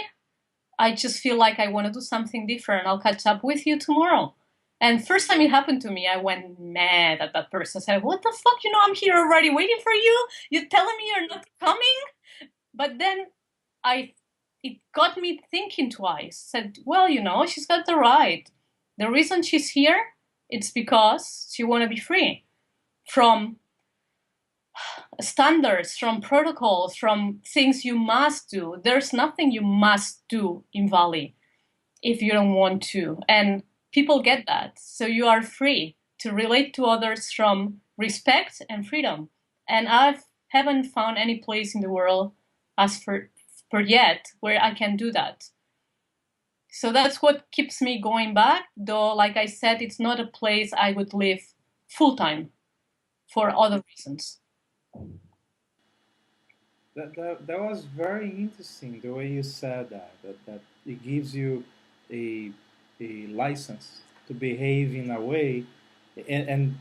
I just feel like I want to do something different. I'll catch up with you tomorrow. And first time it happened to me, I went mad at that person. I said, what the fuck? I'm here already waiting for you. You're telling me you're not coming? But then it got me thinking twice. Said, well, she's got the right. The reason she's here, it's because she want to be free from standards, from protocols, from things you must do. There's nothing you must do in Bali if you don't want to. And people get that. So you are free to relate to others from respect and freedom. And I haven't found any place in the world as for yet where I can do that. So that's what keeps me going back, though, like I said, it's not a place I would live full-time for other reasons. That was very interesting, the way you said that it gives you a license to behave in a way, and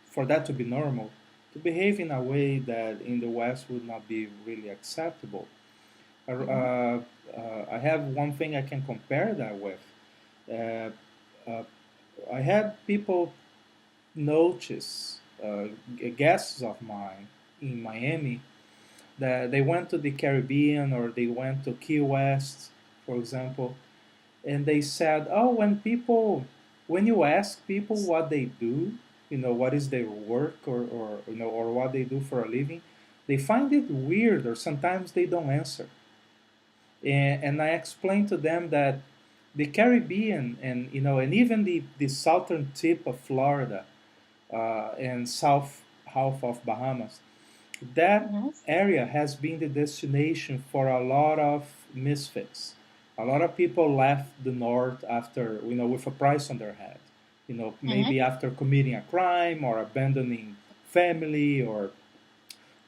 for that to be normal, to behave in a way that in the West would not be really acceptable. I have one thing I can compare that with. Uh, uh, I had people notice, guests of mine in Miami, that they went to the Caribbean or they went to Key West, for example, and they said, "Oh, when you ask people what they do, what is their work or what they do for a living, they find it weird or sometimes they don't answer." And I explained to them that the Caribbean and even the southern tip of Florida and south half of Bahamas, that area has been the destination for a lot of misfits. A lot of people left the north after, with a price on their head. Maybe after committing a crime or abandoning family or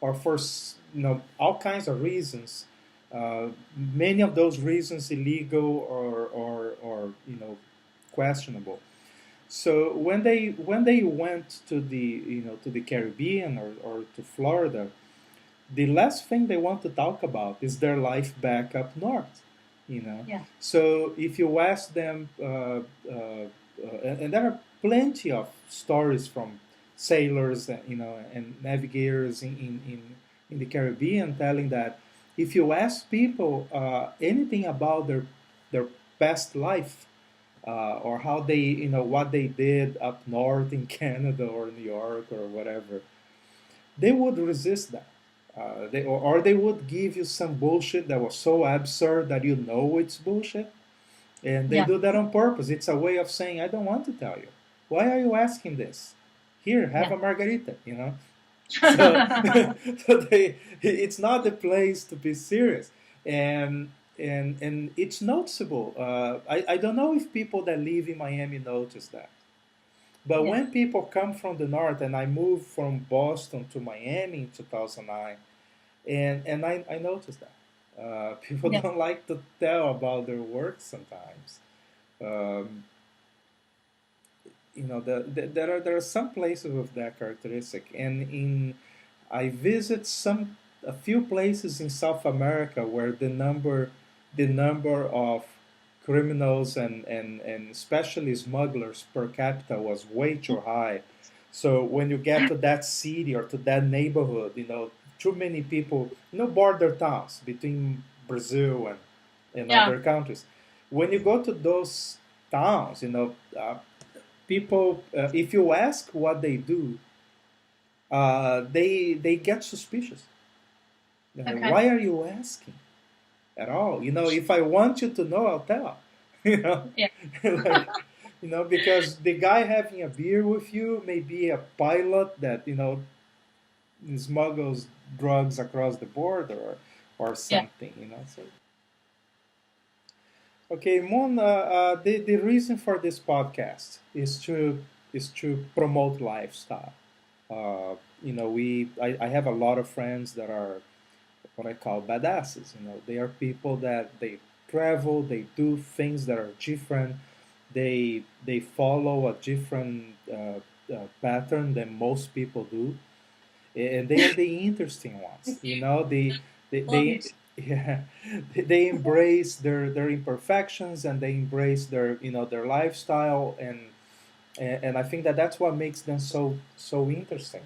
for all kinds of reasons. Many of those reasons illegal or questionable. So when they went to the Caribbean or to Florida, the last thing they want to talk about is their life back up north. you know. Yeah. So if you ask them, and there are plenty of stories from sailors, you know, and navigators in the Caribbean telling that if you ask people anything about their past life, or how they, you know, what they did up north in Canada or New York or whatever, they would resist that. Or they would give you some bullshit that was so absurd that you know it's bullshit. And they Yeah. do that on purpose. It's a way of saying, I don't want to tell you. Why are you asking this? Here, have Yeah. a margarita, you know? So, so it's not the place to be serious. And it's noticeable. I don't know if people that live in Miami notice that. But Yeah. when people come from the north, and I moved from Boston to Miami in 2009, and I noticed that. People Yeah. don't like to tell about their work sometimes. Um, you know, there are some places with that characteristic, and in I visit a few places in South America where the number of criminals and especially smugglers per capita was way too high. So when you get to that city or to that neighborhood, you know, too many people, you know, border towns between Brazil and Yeah. other countries. When you go to those towns, you know, people, if you ask what they do, they get suspicious. Okay. Why are you asking at all? You know, if I want you to know, I'll tell. You know, Yeah. like, you know, because the guy having a beer with you may be a pilot that, you know, smuggles drugs across the border or Yeah. something. You know, so okay, Moon. The reason for this podcast is to promote lifestyle. You know, I have a lot of friends that are what I call badasses. You know, they are people that they travel, they do things that are different, they follow a different pattern than most people do, and they are the interesting ones. You know, Love they it. yeah, they embrace their imperfections, and they embrace their, you know, their lifestyle, and I think that that's what makes them so interesting.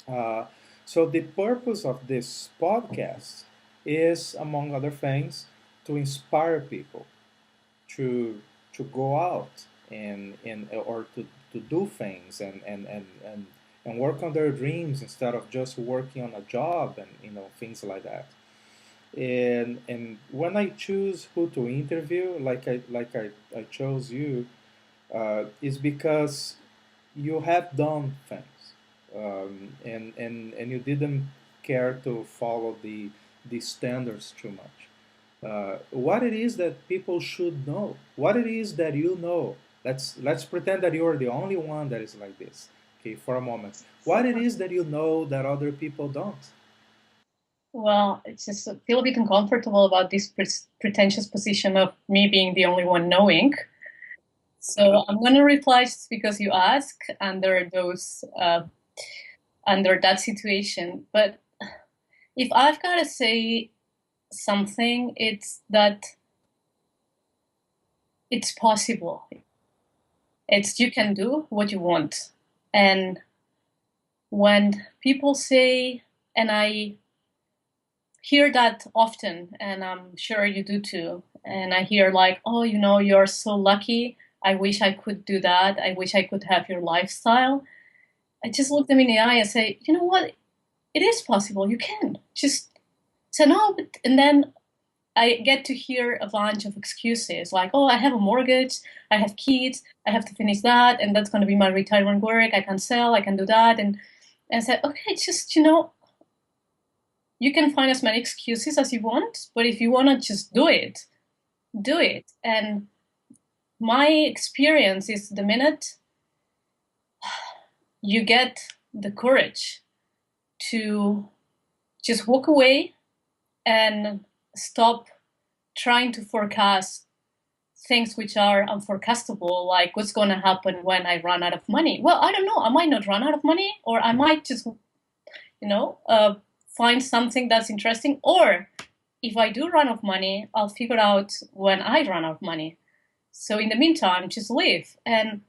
Uh, so the purpose of this podcast is, among other things, to inspire people to go out and or to do things and work on their dreams instead of just working on a job, and, you know, things like that. And when I choose who to interview, I chose you, is because you have done things, and you didn't care to follow the standards too much. What it is that people should know, what it is that you know. Let's pretend that you are the only one that is like this. Okay, for a moment, what it is that you know that other people don't. Well, it's just I feel a bit uncomfortable about this pretentious position of me being the only one knowing. So I'm going to reply just because you ask under those under that situation. But if I've got to say something, it's that it's possible. It's you can do what you want. And when people say, and I hear that often, and I'm sure you do too, and I hear like, oh, you know, you're so lucky. I wish I could do that. I wish I could have your lifestyle. I just look them in the eye and say, you know what? It is possible. You can. Just say no. And then I get to hear a bunch of excuses like, oh, I have a mortgage, I have kids, I have to finish that, and that's going to be my retirement work. I can sell, I can do that. And I said, okay, just, you know, you can find as many excuses as you want, but if you want to just do it, do it. And my experience is the minute you get the courage to just walk away and stop trying to forecast things which are unforecastable, like what's going to happen when I run out of money. Well, I don't know. I might not run out of money, or I might just, you know, find something that's interesting, or if I do run out of money, I'll figure out when I run out of money. So in the meantime, just live. And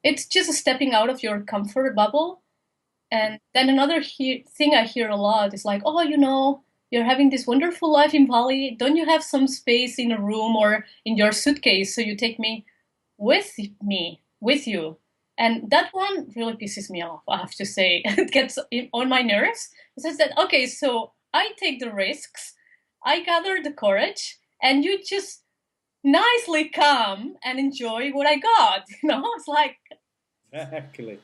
it's just stepping out of your comfort bubble. And then another thing I hear a lot is like, oh, you're having this wonderful life in Bali. Don't you have some space in a room or in your suitcase so you take me, with you? And that one really pisses me off, I have to say. It gets on my nerves. It says that, okay, so I take the risks, I gather the courage, and you just nicely come and enjoy what I got. It's like... Exactly.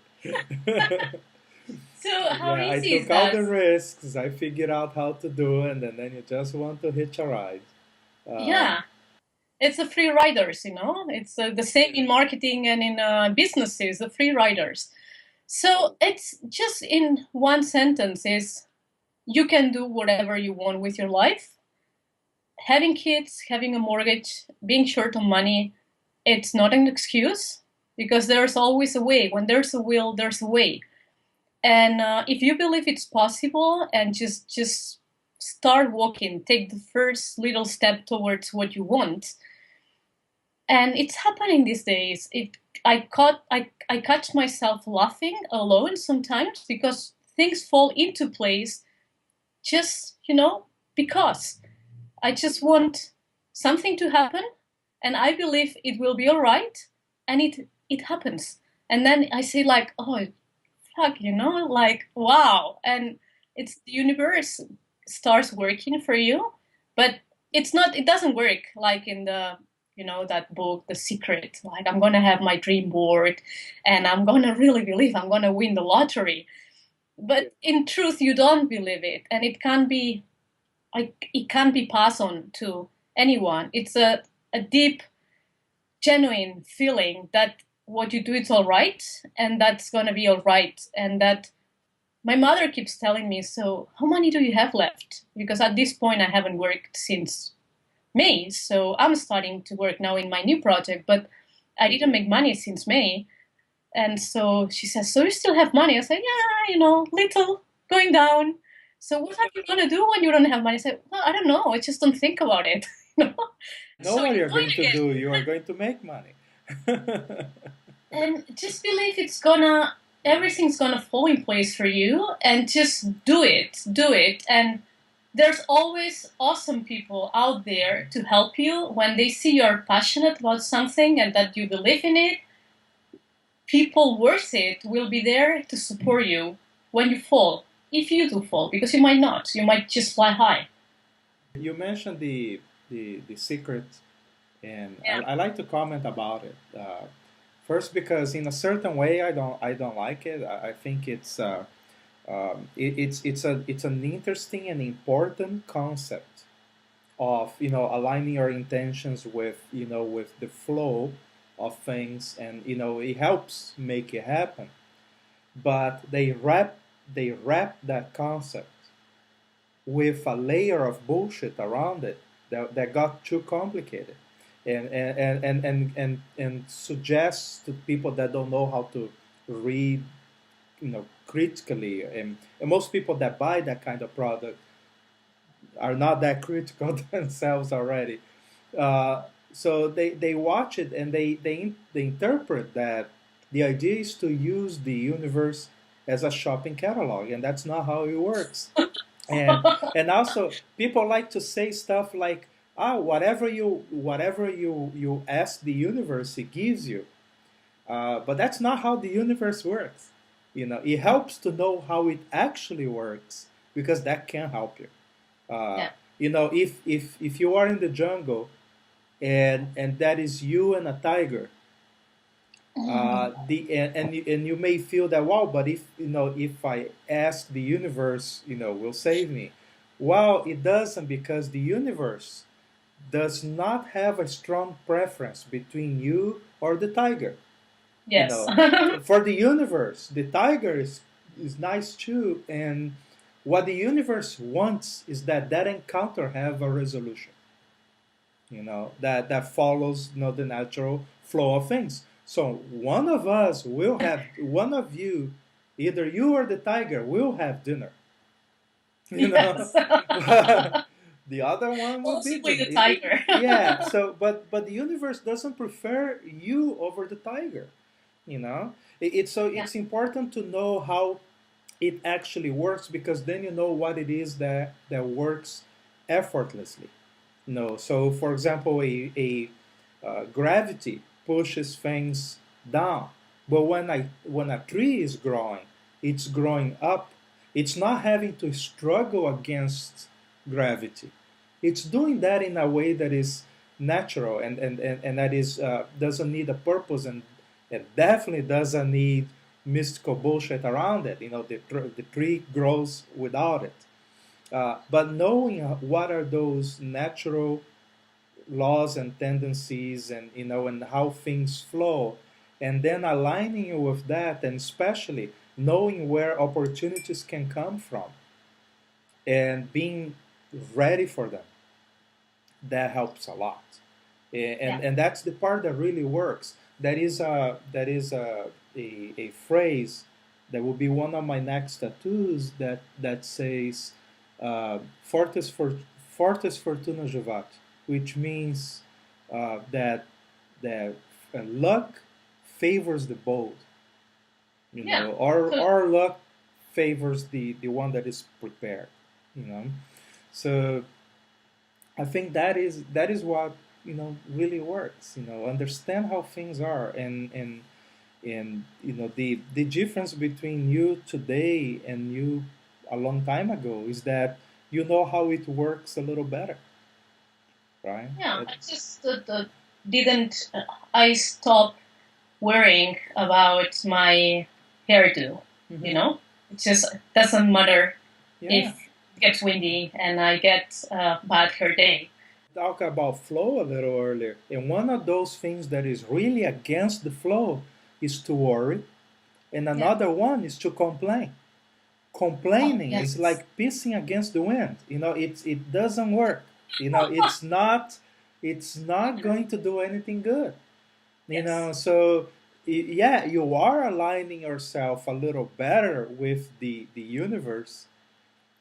So how Yeah, I easy is took all that? the risks. I figured out how to do it, and then you just want to hitch a ride. Yeah, it's the free riders, It's the same in marketing and in businesses, the free riders. So it's just in one sentence is you can do whatever you want with your life. Having kids, having a mortgage, being short on money, it's not an excuse because there's always a way. When there's a will, there's a way. And if you believe it's possible and just start walking, take the first little step towards what you want. And it's happening these days. I catch myself laughing alone sometimes because things fall into place just, because I just want something to happen and I believe it will be all right, and it happens. And then I say like, oh, fuck, like, wow. And it's the universe starts working for you, but it doesn't work like in the, that book, The Secret, like I'm going to have my dream board and I'm going to really believe I'm going to win the lottery. But in truth, you don't believe it. And it can't be passed on to anyone. It's a deep, genuine feeling that what you do is all right, and that's going to be all right. And that my mother keeps telling me, so how many do you have left? Because at this point I haven't worked since May, so I'm starting to work now in my new project, but I didn't make money since May. And so she says, so you still have money? I say, yeah, little, going down. So what are you going to do when you don't have money? I said, well, I don't know, I just don't think about it. Know So what you're going to again. do. You are going to make money. And just believe everything's gonna fall in place for you, and just do it. And there's always awesome people out there to help you when they see you're passionate about something and that you believe in it. People worth it will be there to support you when you fall, if you do fall, because you might not. You might just fly high. You mentioned the secret, and Yeah. I like to comment about it. First, because in a certain way, I don't like it. I think it's an interesting and important concept of aligning your intentions with with the flow of things, and it helps make it happen. But they wrap that concept with a layer of bullshit around it that got too complicated, and suggests to people that don't know how to read critically, and most people that buy that kind of product are not that critical themselves already. So they watch it, and they interpret that the idea is to use the universe as a shopping catalog, and that's not how it works. And also people like to say stuff like, whatever you ask the universe, it gives you. But that's not how the universe works. It helps to know how it actually works, because that can help you. Yeah. If you are in the jungle, and that is you and a tiger, and you may feel that, wow, but if I ask the universe, will save me. Well, it doesn't, because the universe does not have a strong preference between you or the tiger. Yes. For the universe, the tiger is nice too, and what the universe wants is that encounter have a resolution. That follows the natural flow of things. So one of us will have, one of you, either you or the tiger, will have dinner. you know. Yes. The other one would be Possibly the tiger. yeah. So, but the universe doesn't prefer you over the tiger. You know, so Yeah. it's important to know how it actually works, because then you know what it is that works effortlessly. No, so for example, gravity pushes things down, but when a tree is growing, it's growing up. It's not having to struggle against gravity. It's doing that in a way that is natural, and that is doesn't need a purpose, and it definitely doesn't need mystical bullshit around it. You know, the tree grows without it. But knowing what are those natural laws and tendencies, and and how things flow, and then aligning you with that, and especially knowing where opportunities can come from and being ready for them, that helps a lot. Yeah. And that's the part that really works. That is a phrase that will be one of my next tattoos, that says fortes, fortes fortuna juvat, which means that luck favors the bold, Yeah. or luck favors the one that is prepared, you know. So I think that is what really works. Understand how things are, and the difference between you today and you a long time ago is that you know how it works a little better, right? Yeah. I just didn't. I stopped worrying about my hairdo. Mhm. You know, it just doesn't matter if Yeah. it gets windy and I get a bad hair day. Talk about flow a little earlier, and one of those things that is really against the flow is to worry, and Yeah. another one is to complain. Oh, Complaining is yes. like pissing against the wind. It doesn't work. It's not going to do anything good. Yes. So yeah, you are aligning yourself a little better with the universe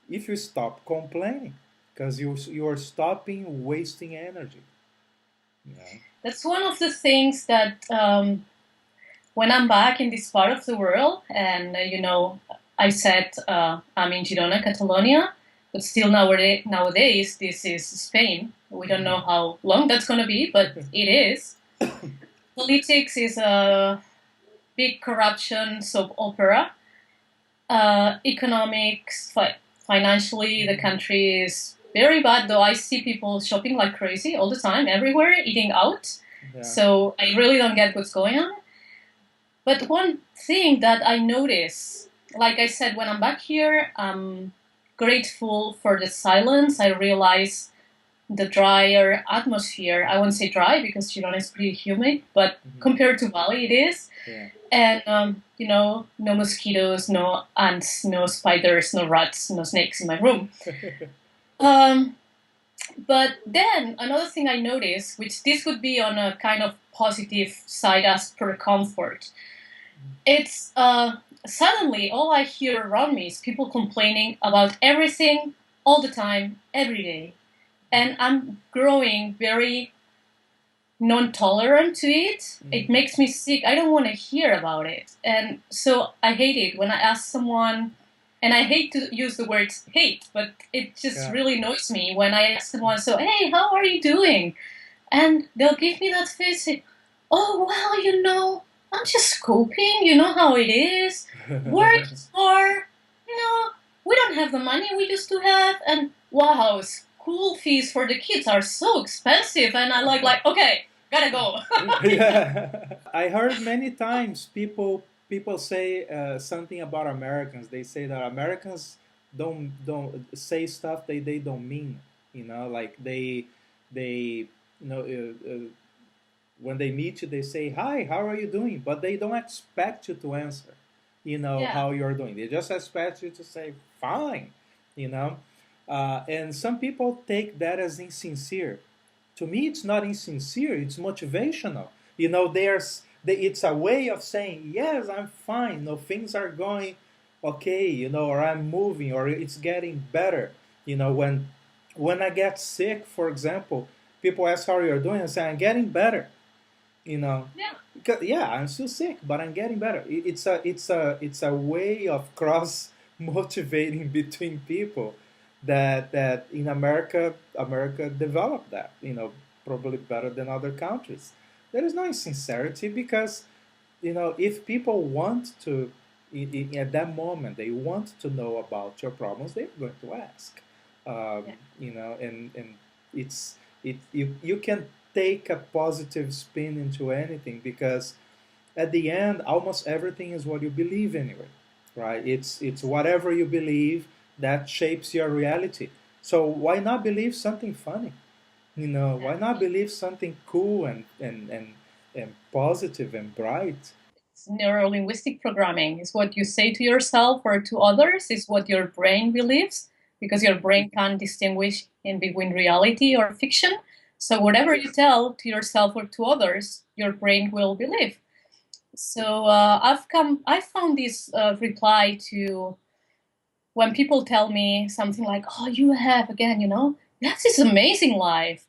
if you stop complaining, because you're stopping wasting energy. Yeah. That's one of the things that when I'm back in this part of the world, and I said I'm in Girona, Catalonia, but still nowadays this is Spain. We don't know how long that's going to be, but it is. Politics is a big corruption soap opera. Economics, financially, the country is very bad. Though I see people shopping like crazy all the time, everywhere, eating out. Yeah. So I really don't get what's going on. But one thing that I notice, like I said, when I'm back here, I'm grateful for the silence. I realize the drier atmosphere. I won't say dry because Girona is pretty humid, but compared to Bali, it is. Yeah. And, no mosquitoes, no ants, no spiders, no rats, no snakes in my room. But then another thing I noticed, which this would be on a kind of positive side as per comfort, it's suddenly all I hear around me is people complaining about everything all the time, every day. And I'm growing very non-tolerant to it. It makes me sick. I don't want to hear about it. And so I hate it when I ask someone, and I hate to use the word hate, but it just really annoys me when I ask someone, so, hey, how are you doing? And they'll give me that face, oh, well, I'm just coping. You know how it is. Work is hard. We don't have the money we used to have. And wow, school fees for the kids are so expensive. And I like, okay, gotta go. Yeah. I heard many times people say something about Americans. They say that Americans don't say stuff they don't mean. Like they when they meet you, they say, hi, how are you doing? But they don't expect you to answer, how you're doing. They just expect you to say, fine, you know. And some people take that as insincere. To me, it's not insincere, it's motivational. It's a way of saying, yes, I'm fine. Things are going okay, or I'm moving, or it's getting better. When I get sick, for example, people ask how you're doing, I say I'm getting better. You know, Yeah. because, yeah, I'm still sick, but I'm getting better. It's a way of cross motivating between people that in America developed that, probably better than other countries. There is no insincerity because, if people want to, at that moment, they want to know about your problems, they're going to ask. Yeah. And you can take a positive spin into anything because at the end, almost everything is what you believe anyway, right? It's whatever you believe that shapes your reality. So why not believe something funny? Why not believe something cool and positive and bright? It's neuro-linguistic programming. It's what you say to yourself or to others. It's what your brain believes because your brain can't distinguish in between reality or fiction. So whatever you tell to yourself or to others, your brain will believe. So I found this reply to when people tell me something like, "Oh, you have again, you have this amazing life."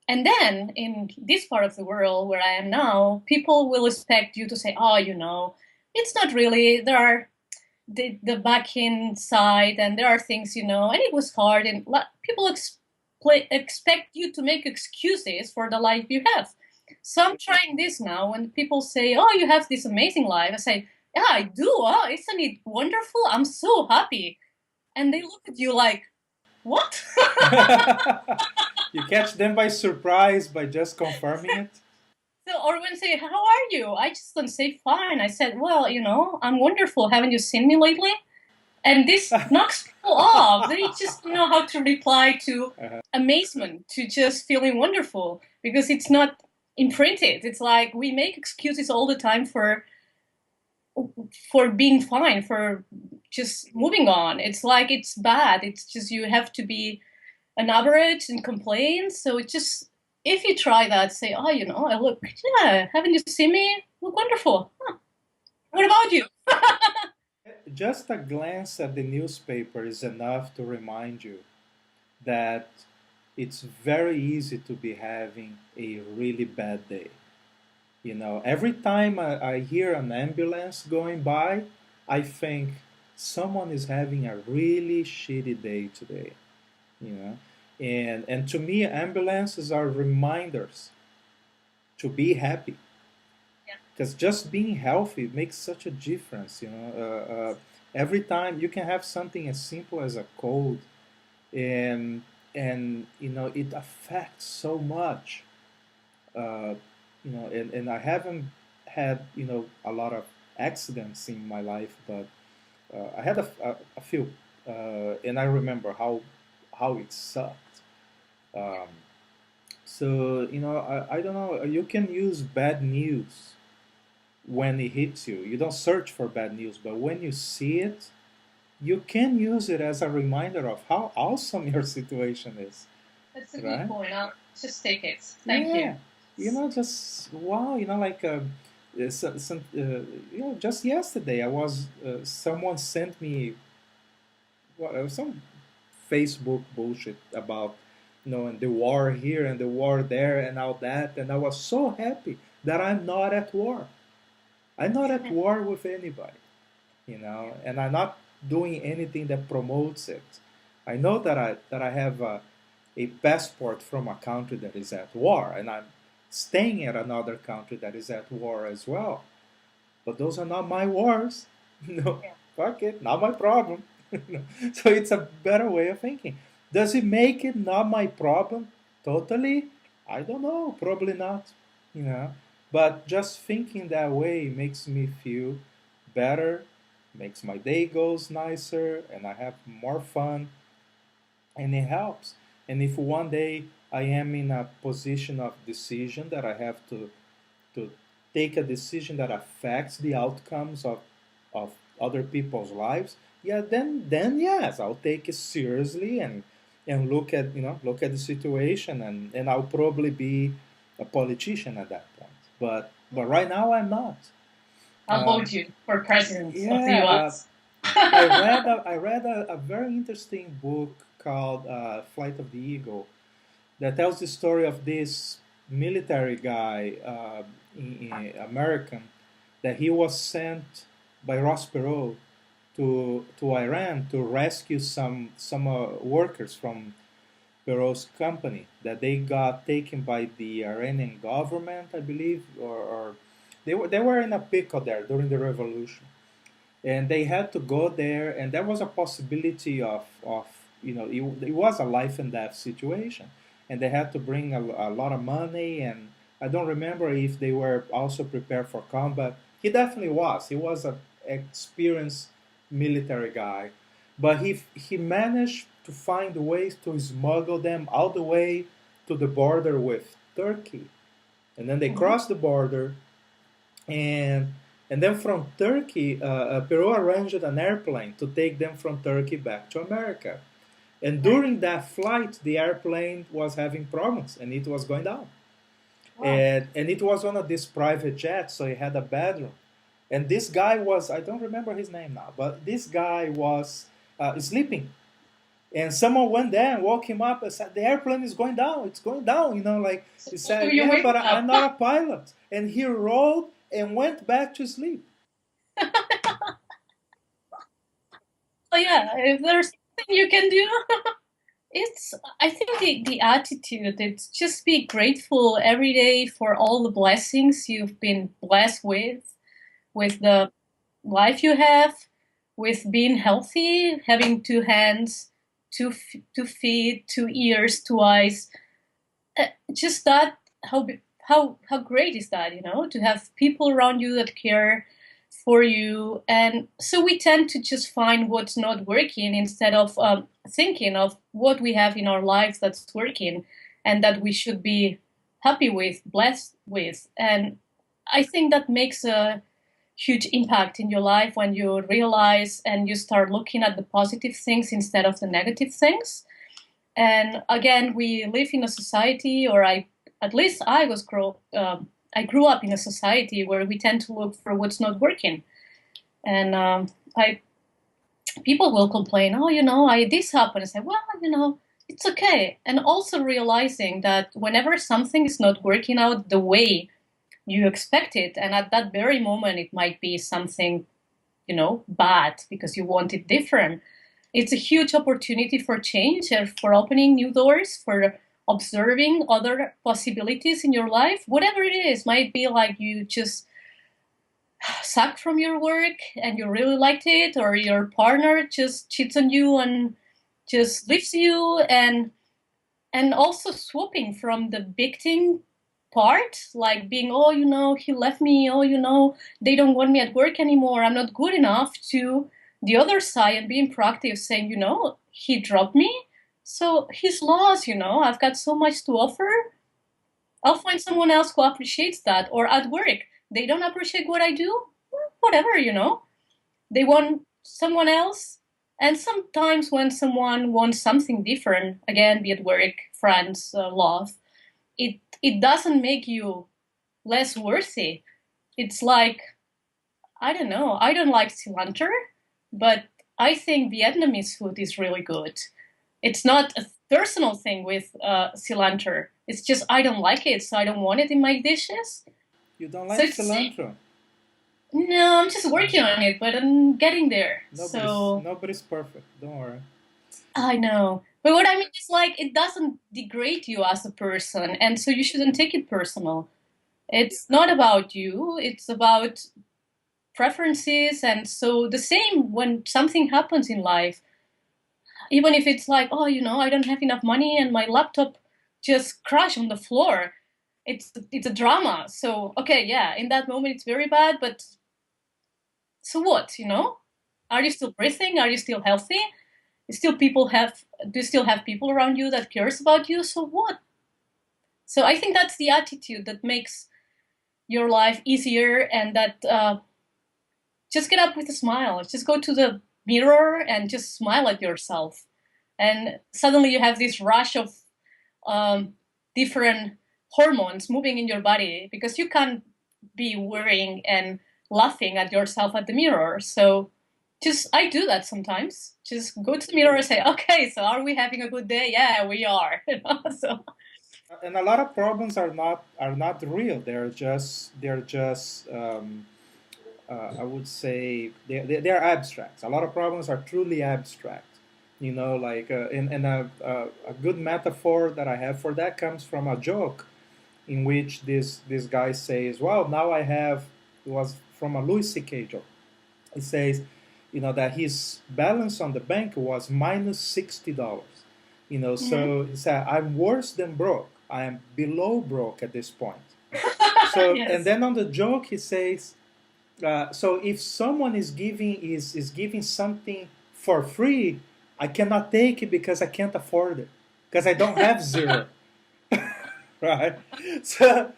And then in this part of the world where I am now, people will expect you to say, "Oh, it's not really. There are the back end side, and there are things, and it was hard." And people expect you to make excuses for the life you have. So I'm trying this now. When people say, "Oh, you have this amazing life," I say, "Yeah, I do. Oh, isn't it wonderful? I'm so happy." And they look at you like, "What?" You catch them by surprise by just confirming it. So, or when they say, "How are you?" I just don't say fine. I said, "Well, I'm wonderful. Haven't you seen me lately?" And this knocks people off. They just know how to reply to amazement, to just feeling wonderful, because it's not imprinted. It's like we make excuses all the time for being fine, for just moving on. It's like it's bad. It's just you have to be an average and complain. So it just, if you try that, say, "Oh, I look, yeah, haven't you seen me? Look wonderful. Huh. What about you?" Just a glance at the newspaper is enough to remind you that it's very easy to be having a really bad day. Every time I hear an ambulance going by, I think someone is having a really shitty day today. You know, and to me, ambulances are reminders to be happy because just being healthy makes such a difference. Every time you can have something as simple as a cold, and it affects so much. uh, and I haven't had a lot of accidents in my life, but I had a few, and I remember how it sucked. Um, so I don't know. You can use bad news when it hits you. You don't search for bad news, but when you see it, you can use it as a reminder of how awesome your situation is, That's a good right? point. I'll just take it. Thank you. Yeah, just wow, like just yesterday I was someone sent me some Facebook bullshit about and the war here and the war there and all that, and I was so happy that I'm not at war. I'm not at war with anybody, and I'm not doing anything that promotes it. I know that I have a passport from a country that is at war, and I'm staying at another country that is at war as well. But those are not my wars. No, fuck it, not my problem. So it's a better way of thinking. Does it make it not my problem totally? I don't know. Probably not. You know, but just thinking that way makes me feel better, makes my day goes nicer, and I have more fun, and it helps. And if one day I am in a position of decision that I have to take a decision that affects the outcomes of other people's lives, yeah, then yes, I'll take it seriously and look at the situation, and I'll probably be a politician at that point. But right now I'm not. I'll vote you for president of the Yeah, U.S. I read a very interesting book called Flight of the Eagle that tells the story of this military guy, American, that he was sent by Ross Perot to Iran to rescue some workers from Perot's company that they got taken by the Iranian government, I believe, or they were in a pickle there during the revolution, and they had to go there, and there was a possibility of it was a life and death situation, and they had to bring a lot of money, and I don't remember if they were also prepared for combat. He definitely was. He was an experienced military guy, but he managed to find ways to smuggle them all the way to the border with Turkey, and then they Mhm. crossed the border, and then from Turkey, Peru arranged an airplane to take them from Turkey back to America. And Right. during that flight, the airplane was having problems and it was going down. Wow. And it was one of these private jets, so it had a bedroom. And this guy was, I don't remember his name now, but this guy was sleeping. And someone went there and woke him up and said, "The airplane is going down. It's going down." Like So he so said, you "Yeah, wake but I'm up. not a pilot." And he rolled and went back to sleep. So yeah, if there's something you can do, it's I think the attitude, it's just be grateful every day for all the blessings you've been blessed with the life you have, with being healthy, having two hands, two feet, two ears, two eyes. Just that, how great is that, to have people around you that care for you. And so we tend to just find what's not working instead of thinking of what we have in our lives that's working and that we should be happy with, blessed with. And I think that makes a huge impact in your life when you realize and you start looking at the positive things instead of the negative things. And again, we live in a society, or at least I grew up in a society where we tend to look for what's not working. And I people will complain, oh, this happened. I say, well, it's okay. And also realizing that whenever something is not working out the way you expect it, and at that very moment it might be something, bad because you want it different. It's a huge opportunity for change and for opening new doors, for observing other possibilities in your life. Whatever it is, might be like you just sucked from your work and you really liked it, or your partner just cheats on you and just leaves you, and also swapping from the victim part, like being, oh, he left me, oh, they don't want me at work anymore, I'm not good enough, to the other side and being proactive, saying, he dropped me, so he's lost, I've got so much to offer. I'll find someone else who appreciates that. Or at work, they don't appreciate what I do. Whatever, they want someone else. And sometimes when someone wants something different, again, be it work, friends, love, it doesn't make you less worthy. It's like, I don't know, I don't like cilantro, but I think Vietnamese food is really good. It's not a personal thing with cilantro. It's just I don't like it, so I don't want it in my dishes. You don't So like it's cilantro? no, I'm just working on it, but I'm getting there. So Nobody's perfect. Don't worry. I know. But what I mean is like it doesn't degrade you as a person, and so you shouldn't take it personal. It's not about you, it's about preferences. And so the same when something happens in life, even if it's like, oh, I don't have enough money and my laptop just crashed on the floor. It's a drama. So okay, yeah, in that moment it's very bad, but so what, Are you still breathing? Are you still healthy? Do you still have people around you that cares about you? So what? So I think that's the attitude that makes your life easier, and that just get up with a smile. Just go to the mirror and just smile at yourself. And suddenly you have this rush of different hormones moving in your body because you can't be worrying and laughing at yourself at the mirror. So just I do that sometimes. Just go to the mirror and say, okay, so are we having a good day? Yeah, we are. So And a lot of problems are not real. I would say they're abstract. A lot of problems are truly abstract. Like and a good metaphor that I have for that comes from a joke in which this guy says, "Well, now I have." It was from a Louis C.K. joke. He says, that his balance on the bank was minus $60. So he said, "I'm worse than broke. I am below broke at this point." So yes. and then on the joke he says, so if someone is giving something for free, I cannot take it because I can't afford it because I don't have zero, right? So,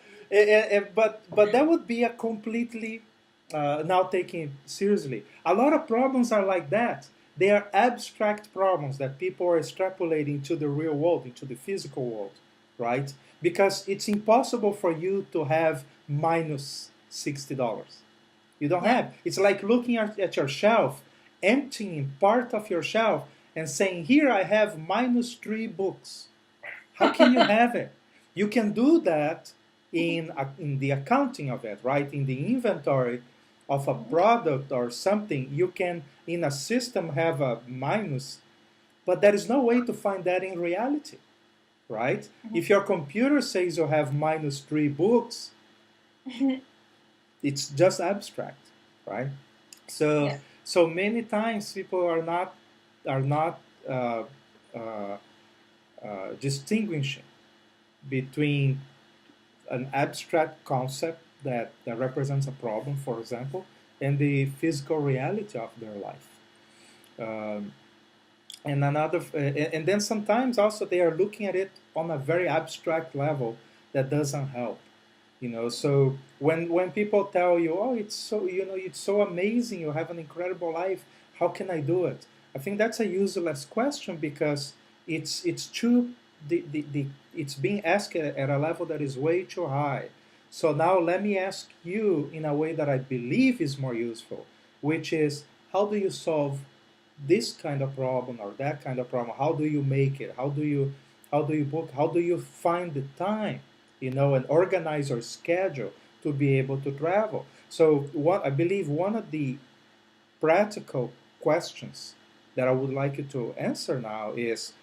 but that would be a completely now taking it seriously. A lot of problems are like that. They are abstract problems that people are extrapolating to the real world, into the physical world, right? Because it's impossible for you to have minus $60. You don't have. It's like looking at your shelf, emptying part of your shelf, and saying, "Here I have minus 3 books." How can you have it? You can do that in the accounting of it, right? In the inventory of a product or something, you can, in a system, have a minus, but there is no way to find that in reality, right? If your computer says you have minus 3 books, it's just abstract, right? So Yeah. so many times people are not distinguishing between an abstract concept that represents a problem, for example, and the physical reality of their life. Um, and then sometimes also they are looking at it on a very abstract level that doesn't help. So when people tell you, "Oh, it's so amazing, you have an incredible life, how can I do it?" I think that's a useless question because it's too it's being asked at a level that is way too high. So now let me ask you in a way that I believe is more useful, which is, how do you solve this kind of problem or that kind of problem? How do you make it? How do you book? How do you find the time, and organize your schedule to be able to travel? So what I believe one of the practical questions that I would like you to answer now is,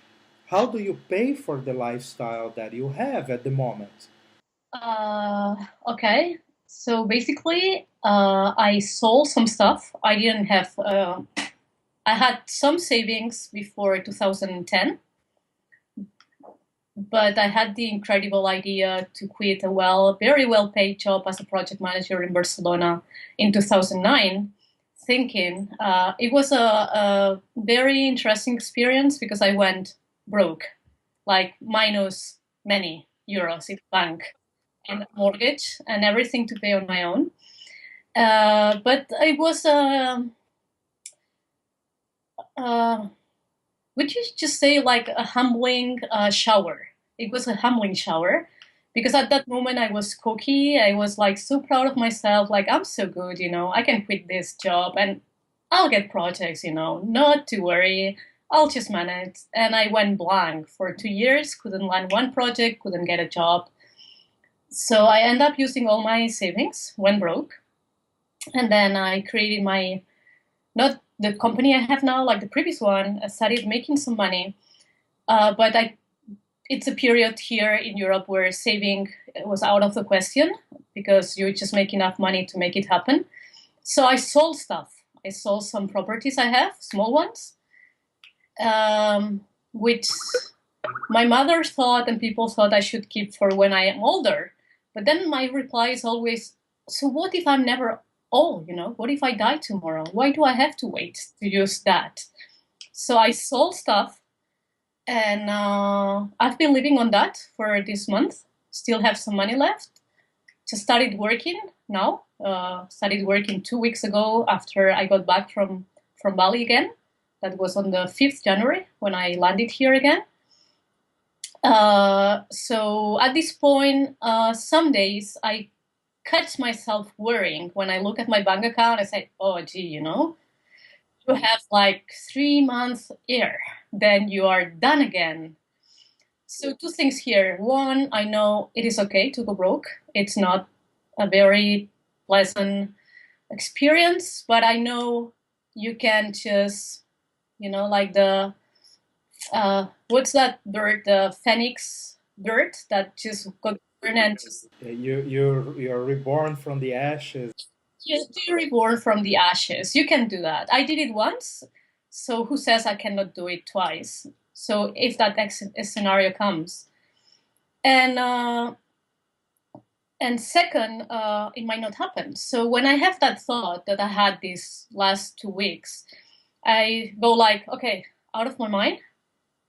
how do you pay for the lifestyle that you have at the moment? Okay. So basically, I sold some stuff. I didn't have. I had some savings before 2010, but I had the incredible idea to quit a very well-paid job as a project manager in Barcelona in 2009, thinking it was a very interesting experience because I went broke, like minus many euros in the bank and mortgage and everything to pay on my own. But it was would you just say like a humbling shower? It was a humbling shower because at that moment I was cocky. I was like so proud of myself. Like, I'm so good, I can quit this job and I'll get projects, not to worry. I'll just manage. And I went blank for 2 years, couldn't land one project, couldn't get a job. So I ended up using all my savings, went broke. And then I created not the company I have now, like the previous one. I started making some money, but it's a period here in Europe where saving was out of the question because you just make enough money to make it happen. So I sold stuff. I sold some properties I have, small ones, which my mother thought and people thought I should keep for when I am older. But then my reply is always, so what if I'm never old, What if I die tomorrow? Why do I have to wait to use that? So I sold stuff and I've been living on that for this month. Still have some money left. Just started working now. Started working 2 weeks ago after I got back from Bali again. That was on the 5th January when I landed here again. So at this point, some days I catch myself worrying when I look at my bank account. I say, "Oh, gee, you have like 3 months here, then you are done again. So two things here. One, I know it is okay to go broke. It's not a very pleasant experience, but I know you can just, like the what's that bird? The phoenix bird that just got born and just You're reborn from the ashes. you're reborn from the ashes. You can do that. I did it once, so who says I cannot do it twice? So if that scenario comes, and second, it might not happen. So when I have that thought that I had these last 2 weeks, I go like, okay, out of my mind.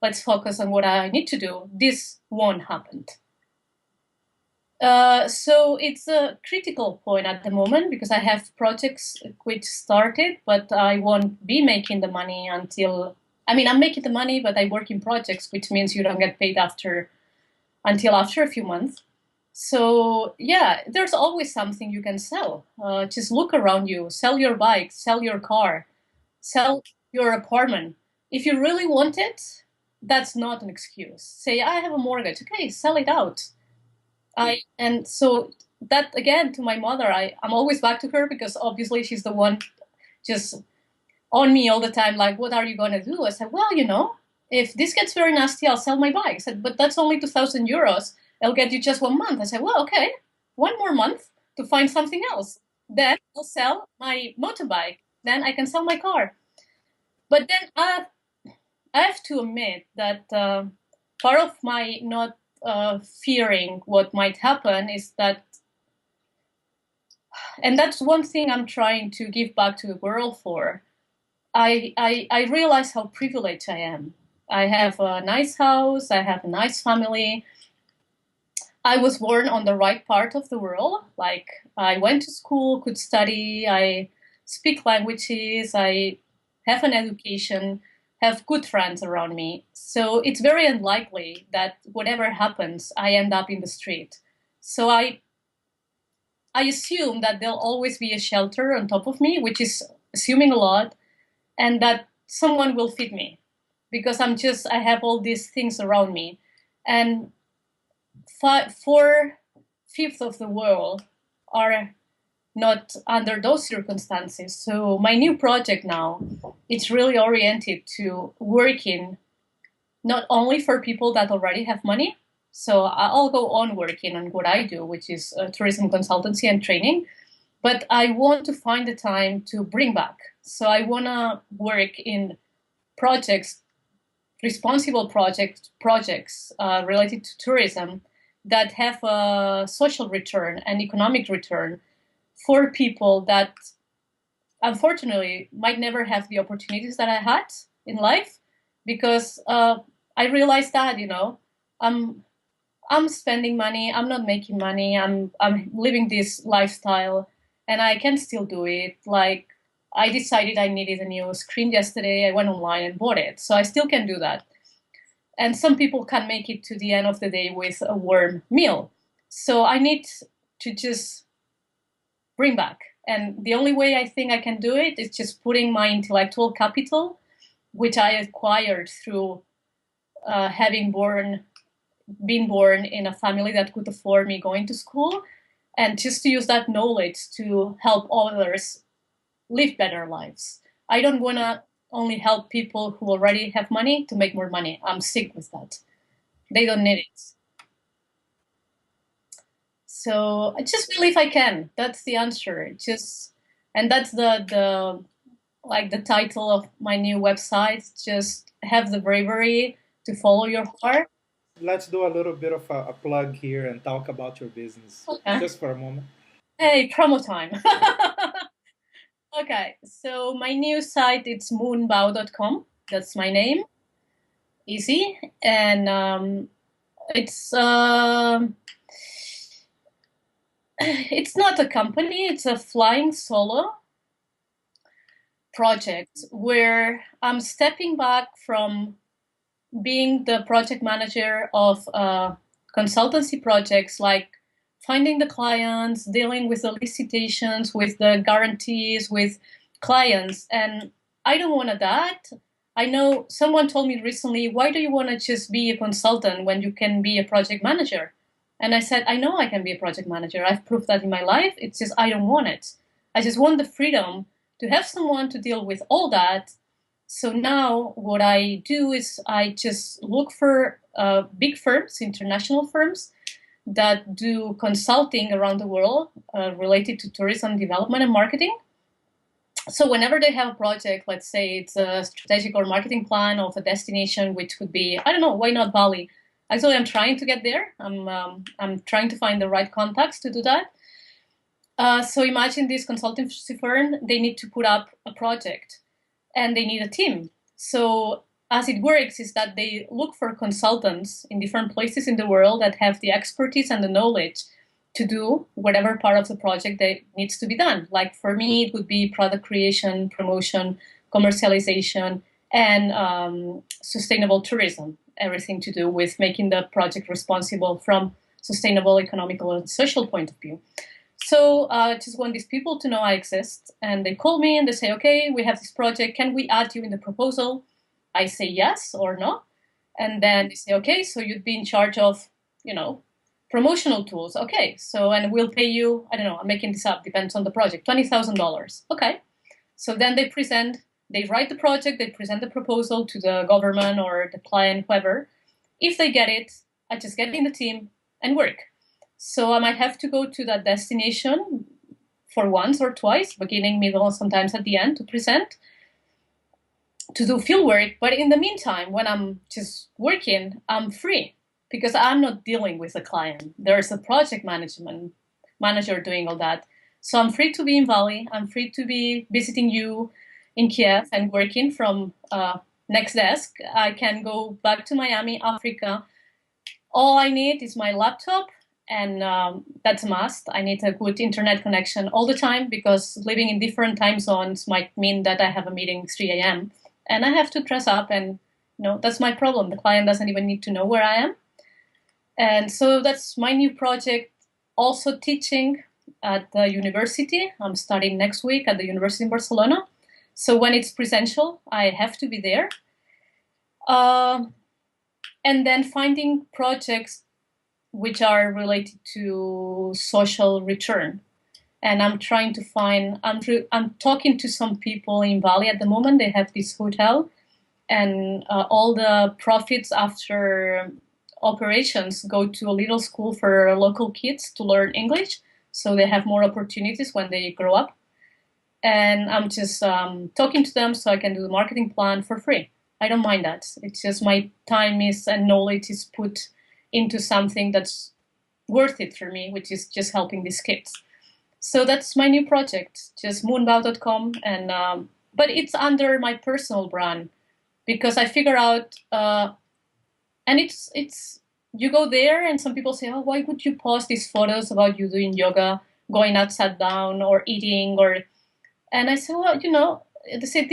Let's focus on what I need to do. This won't happen. So it's a critical point at the moment because I have projects which started, but I won't be making the money until, I'm making the money, but I work in projects, which means you don't get paid until after a few months. So yeah, there's always something you can sell. Just look around you, sell your bike, sell your car, sell your apartment. If you really want it, that's not an excuse. Say, I have a mortgage. Okay, sell it out. And so that, again, to my mother, I'm always back to her because obviously she's the one just on me all the time, like, what are you going to do? I said, well, if this gets very nasty, I'll sell my bike. I said, but that's only 2,000 euros. I'll get you just 1 month. I said, well, okay, 1 more month to find something else. Then I'll sell my motorbike. Then I can sell my car. But then I have to admit that part of my not fearing what might happen is that, and that's one thing I'm trying to give back to the world for. I realize how privileged I am. I have a nice house. I have a nice family. I was born on the right part of the world. Like, I went to school, could study. I speak languages. I have an education, have good friends around me. So it's very unlikely that whatever happens, I end up in the street. So I assume that there'll always be a shelter on top of me, which is assuming a lot, and that someone will feed me because I have all these things around me. And 4/5 of the world are not under those circumstances. So my new project now, it's really oriented to working not only for people that already have money. So I'll go on working on what I do, which is tourism consultancy and training. But I want to find the time to bring back. So I want to work in projects, responsible projects related to tourism that have a social return and economic return for people that unfortunately might never have the opportunities that I had in life, because I realized that, I'm spending money, I'm not making money, I'm living this lifestyle, and I can still do it. Like, I decided I needed a new screen yesterday, I went online and bought it, so I still can do that. And some people can make it to the end of the day with a warm meal. So I need to just bring back. And the only way I think I can do it is just putting my intellectual capital, which I acquired through having been born in a family that could afford me going to school, and just to use that knowledge to help others live better lives. I don't want to only help people who already have money to make more money. I'm sick with that. They don't need it. So I just believe I can. That's the answer. And that's the title of my new website. Just have the bravery to follow your heart. Let's do a little bit of a plug here and talk about your business, Okay. just for a moment. Hey, promo time. Okay, so my new site, it's munbau.com. That's my name. Easy. And it's not a company, it's a flying solo project where I'm stepping back from being the project manager of consultancy projects, like finding the clients, dealing with the licitations, with the guarantees, with clients. And I don't want that. I know someone told me recently, why do you want to just be a consultant when you can be a project manager? And I said, I know I can be a project manager. I've proved that in my life. It's just I don't want it. I just want the freedom to have someone to deal with all that. So now what I do is I just look for big firms, international firms, that do consulting around the world related to tourism development and marketing. So whenever they have a project, let's say it's a strategic or marketing plan of a destination, which could be, I don't know, why not Bali? Actually, I'm trying to get there. I'm trying to find the right contacts to do that. So imagine this consultancy firm, they need to put up a project and they need a team. So as it works is that they look for consultants in different places in the world that have the expertise and the knowledge to do whatever part of the project that needs to be done. Like for me, it would be product creation, promotion, commercialization, and sustainable tourism, everything to do with making the project responsible from sustainable, economical, and social point of view. So I just want these people to know I exist. And they call me and they say, okay, we have this project. Can we add you in the proposal? I say yes or no. And then they say, okay, so you'd be in charge of, promotional tools. Okay, so, and we'll pay you, I don't know, I'm making this up, depends on the project, $20,000. Okay. So then they write the project, they present the proposal to the government or the client, whoever. If they get it, I just get in the team and work. So I might have to go to that destination for once or twice, beginning, middle, sometimes at the end to present, to do field work. But in the meantime, when I'm just working, I'm free because I'm not dealing with a client. There's a project manager doing all that. So I'm free to be in Bali. I'm free to be visiting you in Kiev and working from next desk. I can go back to Miami, Africa. All I need is my laptop, and that's a must. I need a good internet connection all the time because living in different time zones might mean that I have a meeting 3 a.m. and I have to dress up, and that's my problem. The client doesn't even need to know where I am. And so that's my new project. Also teaching at the university. I'm studying next week at the University in Barcelona. So when it's presential, I have to be there. And then finding projects which are related to social return. And I'm trying to find, I'm talking to some people in Bali at the moment. They have this hotel, and all the profits after operations go to a little school for local kids to learn English, so they have more opportunities when they grow up. And I'm just talking to them so I can do the marketing plan for free. I don't mind that. It's just my time and knowledge is put into something that's worth it for me, which is just helping these kids. So that's my new project, just moonbau.com, and but it's under my personal brand because I figure out, and it's you go there and some people say, oh, why would you post these photos about you doing yoga, going outside down, or eating, and I said, well, they said,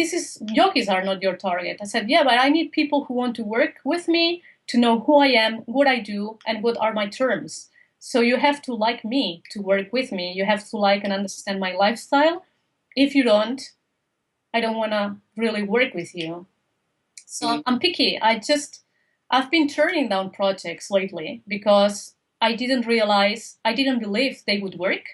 yogis are not your target. I said, yeah, but I need people who want to work with me to know who I am, what I do, and what are my terms. So you have to like me to work with me. You have to like and understand my lifestyle. If you don't, I don't want to really work with you. So I'm picky. I've been turning down projects lately because I didn't believe they would work.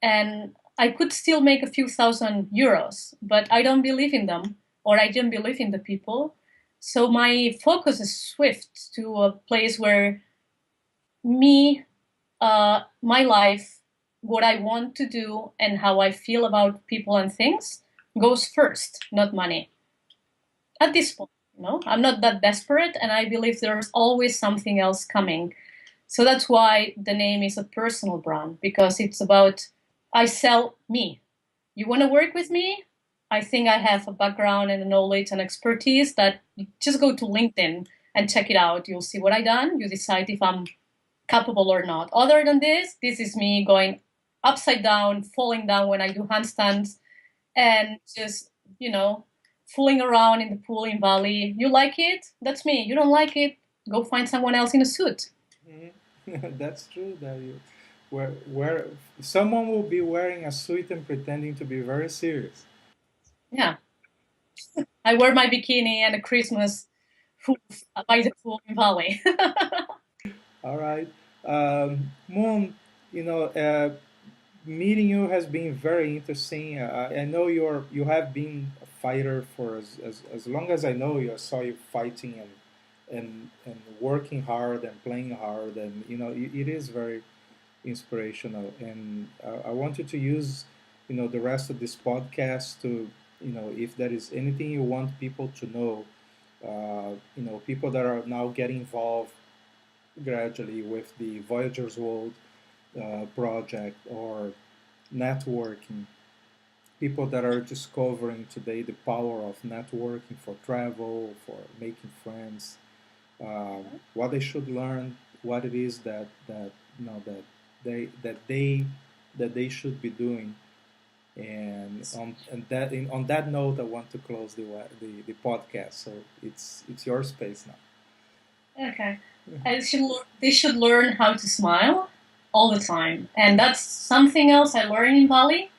And I could still make a few €1,000, but I don't believe in them, or I didn't believe in the people. So my focus is swift to a place where my life, what I want to do, and how I feel about people and things goes first, not money. At this point, I'm not that desperate, and I believe there's always something else coming. So that's why the name is a personal brand, because it's about, I sell me. You want to work with me? I think I have a background and a knowledge and expertise that you just go to LinkedIn and check it out. You'll see what I've done. You decide if I'm capable or not. Other than this is me going upside down, falling down when I do handstands, and just, fooling around in the pool in Bali. You like it? That's me. You don't like it? Go find someone else in a suit. Mm-hmm. That's true. That where someone will be wearing a suit and pretending to be very serious. Yeah. I wear my bikini and a Christmas food by the pool in Bali. All right. Moon, you know, meeting you has been very interesting. I know you have been a fighter for as long as I know you. I saw you fighting and working hard and playing hard, and it is very inspirational. And I wanted to use the rest of this podcast to if there is anything you want people to know, people that are now getting involved gradually with the Voyagers World project or networking, people that are discovering today the power of networking for travel, for making friends, what they should learn, what it is that that they should be doing. And on that note, I want to close the podcast. So it's your space now. Okay. They should learn how to smile all the time. And that's something else I learned in Bali.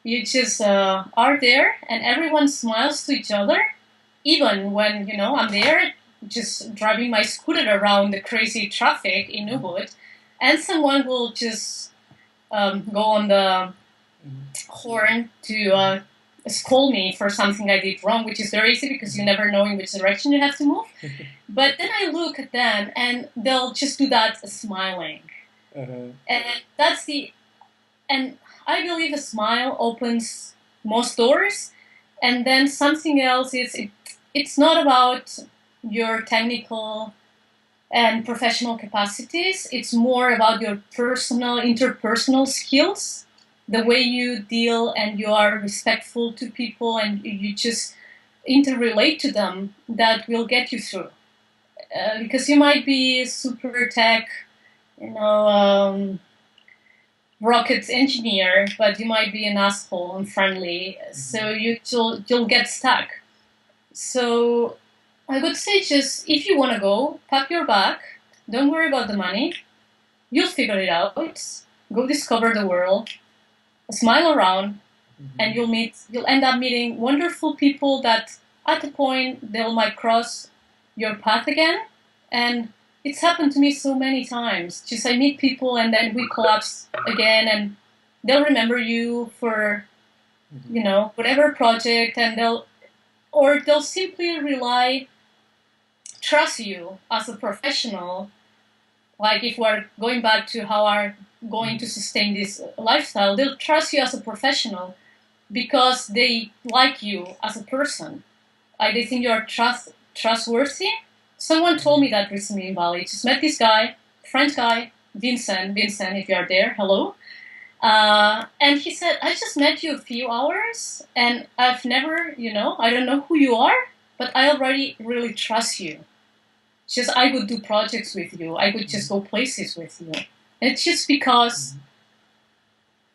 You just are there and everyone smiles to each other. Even when, I'm there just driving my scooter around the crazy traffic in Ubud, and someone will just go on the horn to scold me for something I did wrong, which is very easy because you never know in which direction you have to move. But then I look at them and they'll just do that smiling. And and I believe a smile opens most doors. And then something else is it's not about your technical and professional capacities. It's more about your interpersonal skills, the way you deal and you are respectful to people and you just interrelate to them, that will get you through. Because you might be super tech, rocket engineer, but you might be an asshole, unfriendly, so you'll get stuck. So I would say just if you want to go, pack your bag, don't worry about the money, you'll figure it out, go discover the world, smile around, and you'll end up meeting wonderful people that at a point they might cross your path again. And it's happened to me so many times. Just I meet people and then we collapse again, and they'll remember you for whatever project, and they'll simply trust you as a professional. Like if we're going back to how are going to sustain this lifestyle, they'll trust you as a professional because they like you as a person. They think you're trustworthy. Someone told me that recently in Bali. Just met this guy, French guy, Vincent, if you are there, hello. And he said, I just met you a few hours and I've never, I don't know who you are, but I already really trust you. Just I would do projects with you. I would just go places with you. It's just because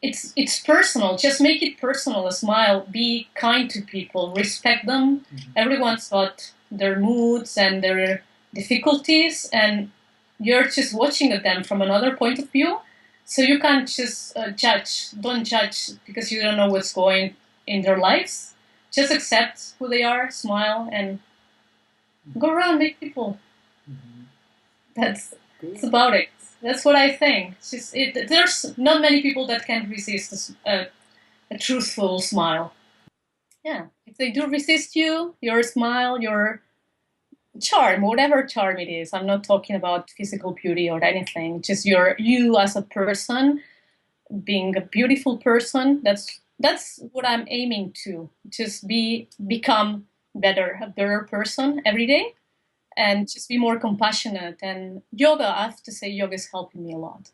it's personal. Just make it personal. A smile. Be kind to people. Respect them. Everyone's got their moods and their difficulties, and you're just watching at them from another point of view. So you can't just judge. Don't judge because you don't know what's going in their lives. Just accept who they are, smile, and go around, meet people. That's about it. That's what I think. There's not many people that can resist a truthful smile. Yeah, if they do resist you, your smile, your charm, whatever charm it is. I'm not talking about physical beauty or anything. Just you as a person, being a beautiful person. That's what I'm aiming to. Just become better, a better person every day. And just be more compassionate. And yoga, I have to say, yoga is helping me a lot.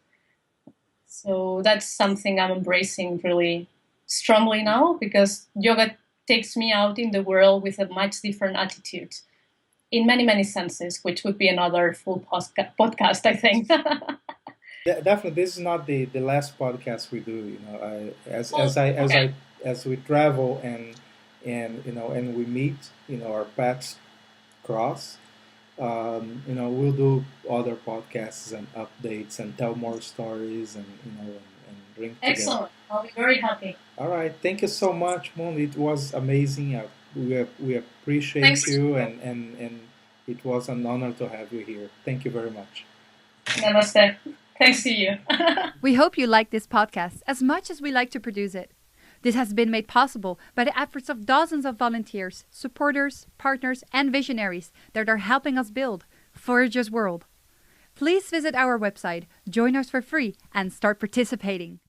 So that's something I'm embracing really strongly now, because yoga takes me out in the world with a much different attitude in many, many senses, which would be another full podcast, I think. Yeah, definitely. This is not the last podcast we do. As we travel and we meet, our paths cross. We'll do other podcasts and updates and tell more stories and drink together. Excellent. I'll be very happy. All right. Thank you so much, Moon. It was amazing. we appreciate Thanks. you, and it was an honor to have you here. Thank you very much. Namaste. Thanks to you. We hope you like this podcast as much as we like to produce it. This has been made possible by the efforts of dozens of volunteers, supporters, partners, and visionaries that are helping us build Voyager's World. Please visit our website, join us for free, and start participating.